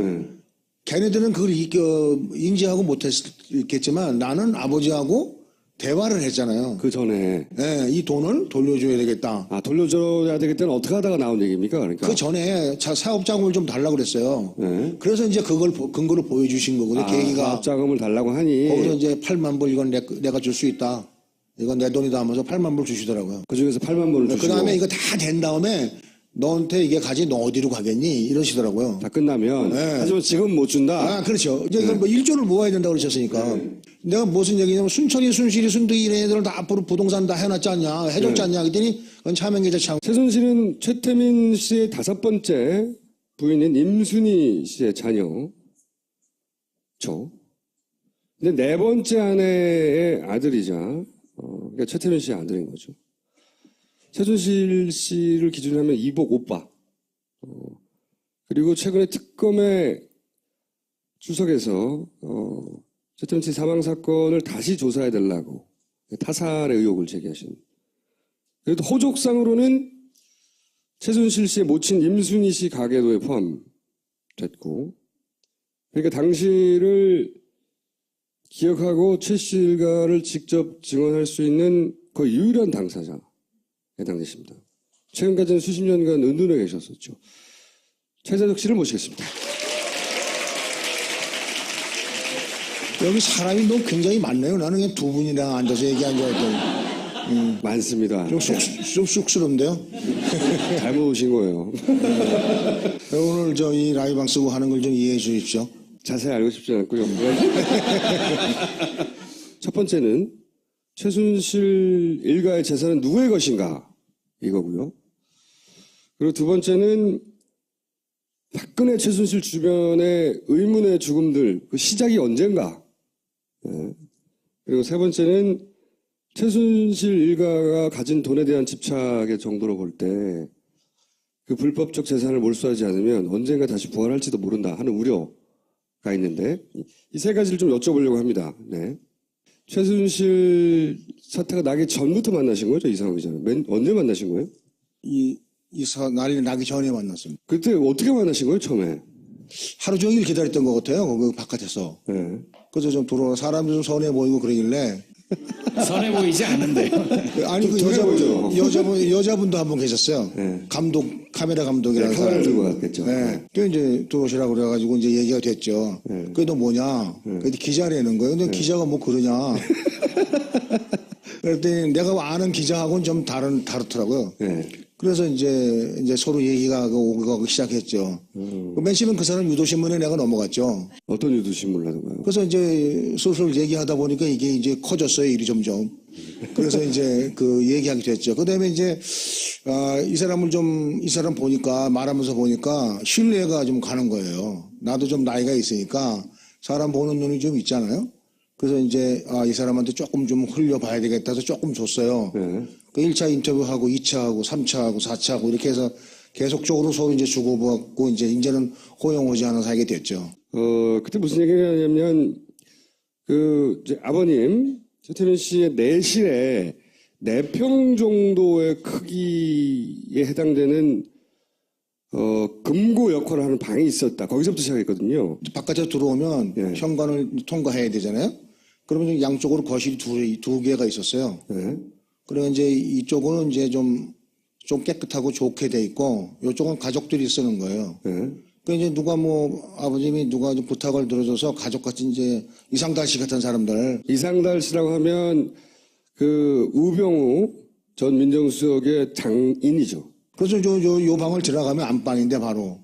Speaker 2: 걔네들은 그걸 인지하고 못했겠지만 나는 아버지하고 대화를 했잖아요.
Speaker 1: 그 전에.
Speaker 2: 이 돈을 돌려줘야 되겠다.
Speaker 1: 돌려줘야 되겠다는 어떻게 하다가 나온 얘기입니까? 그러니까.
Speaker 2: 그 전에 사업 자금을 좀 달라고 그랬어요. 그래서 이제 그걸 근거로 보여주신 거거든요. 계기가.
Speaker 1: 사업 자금을 달라고 하니.
Speaker 2: 거기서 이제 8만 불 이건 내가 줄 수 있다. 이건 내 돈이다 하면서 8만 불 주시더라고요.
Speaker 1: 그 중에서 8만 불을 주시고.
Speaker 2: 그 다음에 이거 다 된 다음에 너한테 이게 가지 너 어디로 가겠니? 이러시더라고요.
Speaker 1: 다 끝나면. 하지만 지금 못 준다.
Speaker 2: 그렇죠. 이제 뭐 1조를 모아야 된다고 그러셨으니까. 내가 무슨 얘기냐면 순천이, 순실이, 순득이 이런 애들은 다 앞으로 부동산 다 해놨지 않냐, 해줬지 않냐 그랬더니 그건 차명계좌 참.
Speaker 1: 최순실은 최태민 씨의 5번째 부인인 임순희 씨의 자녀죠. 근데 4번째 아내의 아들이자 그러니까 최태민 씨의 아들인 거죠. 최순실 씨를 기준으로 하면 이복 오빠. 그리고 최근에 특검에 출석해서 최태민 씨 사망 사건을 다시 조사해야 되려고 타살의 의혹을 제기하신. 그래도 호족상으로는 최순실 씨의 모친 임순희 씨 가계도에 포함됐고, 그러니까 당시를 기억하고 최 씨 일가를 직접 증언할 수 있는 거의 유일한 당사자에 해당되십니다. 최근까지는 수십 년간 은둔해 계셨었죠. 최재석 씨를 모시겠습니다.
Speaker 2: 여기 사람이 너무 굉장히 많네요. 나는 그냥 두 분이랑 앉아서 얘기한 줄 알았더니
Speaker 1: 많습니다.
Speaker 2: 좀 쑥스러운데요.
Speaker 1: 잘못 오신 거예요.
Speaker 2: 오늘 저희 라이방 쓰고 하는 걸 좀 이해해 주십시오.
Speaker 1: 자세히 알고 싶지 않고요. 첫 번째는 최순실 일가의 재산은 누구의 것인가 이거고요. 그리고 두 번째는 박근혜 최순실 주변의 의문의 죽음들 그 시작이 언젠가. 그리고 세 번째는 최순실 일가가 가진 돈에 대한 집착의 정도로 볼 때 그 불법적 재산을 몰수하지 않으면 언젠가 다시 부활할지도 모른다 하는 우려가 있는데 이 세 가지를 좀 여쭤보려고 합니다. 네. 최순실 사태가 나기 전부터 만나신 거죠? 이상호 기자는. 언제 만나신 거예요?
Speaker 2: 난리 나기 전에 만났습니다.
Speaker 1: 그때 어떻게 만나신 거예요, 처음에?
Speaker 2: 하루 종일 기다렸던 것 같아요. 그 바깥에서.
Speaker 1: 네.
Speaker 2: 그래서 좀 들어와 사람이 좀 선해 보이고 그러길래
Speaker 3: 선해 보이지 않는데요.
Speaker 2: 아니 그 여자분도 한 분 계셨어요.
Speaker 1: 네.
Speaker 2: 감독 카메라 감독이라는
Speaker 1: 네, 카메라를
Speaker 2: 사람.
Speaker 1: 들고 갔겠죠.
Speaker 2: 네. 또 이제 들어오시라고 그래가지고 이제 얘기가 됐죠. 그게 너 뭐냐? 그래도 기자라는 거예요. 근데 기자가 뭐 그러냐? 그랬더니 내가 아는 기자하고는 좀 다르더라고요.
Speaker 1: 네.
Speaker 2: 그래서 이제 서로 얘기가 오고 가고 시작했죠. 맨 처음엔 그 사람 유도신문에 내가 넘어갔죠.
Speaker 1: 어떤 유도신문을 하던가요?
Speaker 2: 그래서 이제 슬슬 얘기하다 보니까 이게 이제 커졌어요, 일이 점점. 그래서 이제 그 얘기하게 됐죠. 그 다음에 이제, 이 사람 보니까, 말하면서 보니까 신뢰가 좀 가는 거예요. 나도 좀 나이가 있으니까 사람 보는 눈이 좀 있잖아요. 그래서 이제, 이 사람한테 조금 좀 흘려봐야 되겠다 해서 조금 줬어요.
Speaker 1: 네.
Speaker 2: 그 1차 인터뷰하고 2차하고 3차하고 4차하고 이렇게 해서 계속적으로 서로 이제 주고받고 이제는 호용호지하는 사이가 됐죠.
Speaker 1: 그때 무슨 얘기를 하냐면, 이제 아버님, 최태민 씨의 내실에 4평 정도의 크기에 해당되는, 금고 역할을 하는 방이 있었다. 거기서부터 시작했거든요.
Speaker 2: 바깥에 들어오면
Speaker 1: 네.
Speaker 2: 현관을 통과해야 되잖아요. 그러면 양 쪽으로 거실이 두 개가 있었어요.
Speaker 1: 네.
Speaker 2: 그리고 이제 이쪽은 이제 좀 깨끗하고 좋게 돼 있고, 이쪽은 가족들이 쓰는 거예요.
Speaker 1: 네.
Speaker 2: 그 이제 아버님이 누가 좀 부탁을 들어줘서 가족같이 이제 이상달 씨 같은 사람들.
Speaker 1: 이상달 씨라고 하면, 우병우 전 민정수석의 장인이죠.
Speaker 2: 그래서 요 방을 들어가면 안방인데 바로.